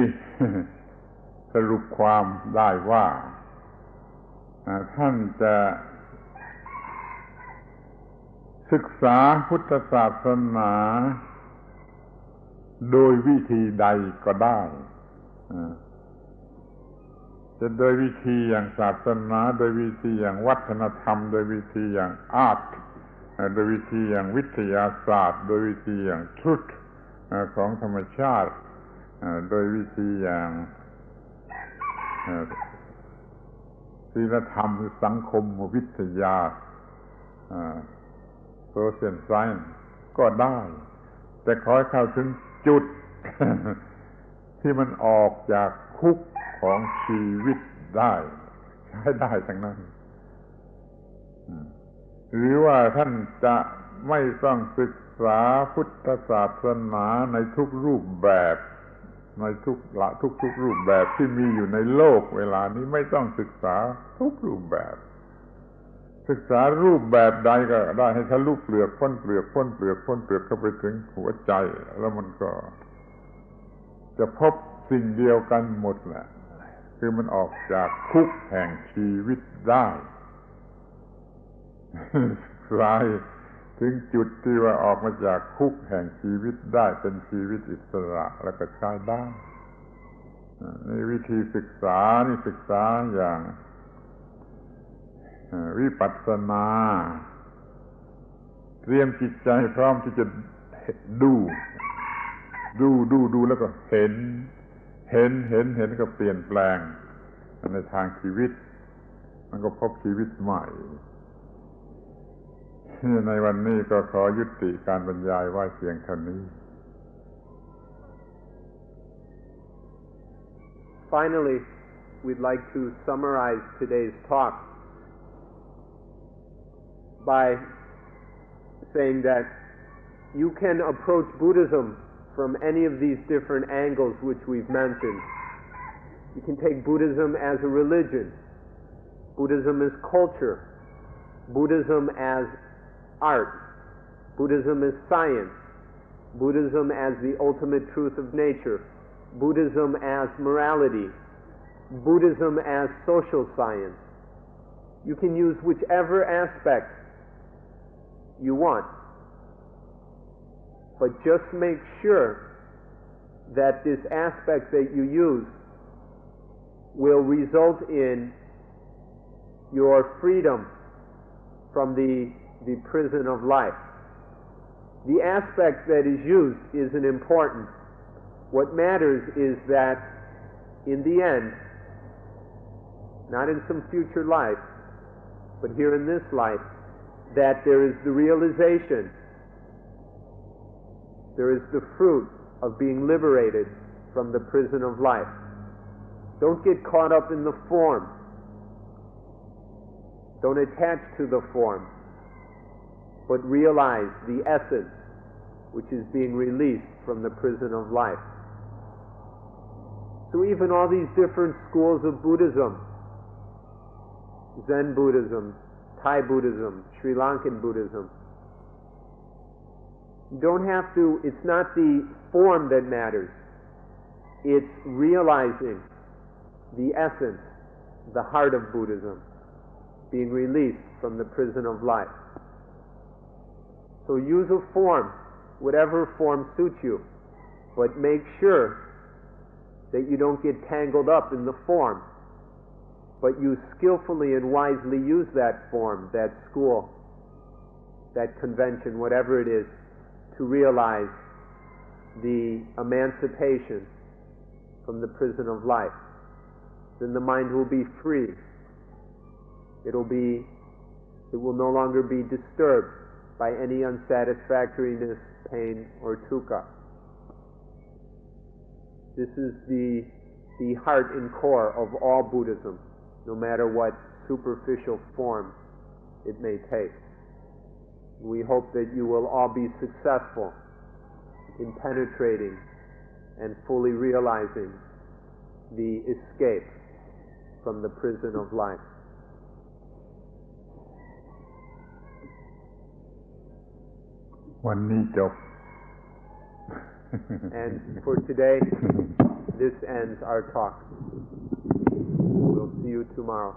สรุปความได้ว่าท่านจะศึกษาพุทธศาสนาโดยวิธีใดก็ได้จะโดยวิธีอย่างศาสนาโดยวิธีอย่างวัฒนธรรมโดยวิธีอย่างอาร์ตโดยวิธีอย่างวิทยาศาสตร์โดยวิธีอย่างทฤษฎีของธรรมชาติโดยวิธีอย่างศีลธรรมหรือสังคมวิทยาsocial science ก็ได้แต่ขอให้เข้าถึงจุด ที่มันออกจากคุกของชีวิตได้ใช้ได้ทั้งนั้นหรือว่าท่านจะไม่ต้องศึกษาพุทธศาสนาในทุกรูปแบบในทุกรูปแบบที่มีอยู่ในโลกเวลานี้ไม่ต้องศึกษาทุกรูปแบบศึกษารูปแบบใดก็ได้ให้ทะลุเปลือกพ้นเปลือกพ้นเปลือกพ้นเปลือกเข้าไปถึงหัวใจแล้วมันก็จะพบสิ่งเดียวกันหมดแหละคือมันออกจากคุกแห่งชีวิตได้ใครถึงจุดที่ว่าออกมาจากคุกแห่งชีวิตได้เป็นชีวิตอิสระแล้วก็ใช้ได้นี่วิธีศึกษานี่ศึกษาอย่างวิปัสสนาเตรียมจิตใจพร้อมที่จะดูแล้วก็เห็นก็เปลี่ยนแปลงในทางชีวิตมันก็พบชีวิตใหม่ในวันนี้ก็ขอยุติการบรรยายไว้เพียงเท่านี้ Finally, we'd like to summarize today's talk by saying that you can approach Buddhism from any of these different angles which we've mentioned. You can take Buddhism as a religion, Buddhism as culture, Buddhism as art, Buddhism as science, Buddhism as the ultimate truth of nature, Buddhism as morality, Buddhism as social science. You can use whichever aspect you want, but just make sure that this aspect that you use will result in your freedom from the prison of life. The aspect that is used isn't important. What matters is that in the end, not in some future life, but here in this life, that there is the realization, there is the fruit of being liberated from the prison of life. Don't get caught up in the form. Don't attach to the form, but realize the essence which is being released from the prison of life. So even all these different schools of Buddhism, Zen Buddhism, Thai Buddhism, Sri Lankan Buddhism, you don't have to, it's not the form that matters. It's realizing the essence, the heart of Buddhism. being released from the prison of life. So use a form, whatever form suits you, but make sure that you don't get tangled up in the form, but you skillfully and wisely use that form, that school, that convention, whatever it is, to realize the emancipation from the prison of life. Then the mind will be free. It will no longer be disturbed by any unsatisfactoriness, pain, or dukkha. This is the heart and core of all Buddhism, no matter what superficial form it may take. We hope that you will all be successful in penetrating and fully realizing the escape from the prison of life. One need job. And for today, this ends our talk. We'll see you tomorrow.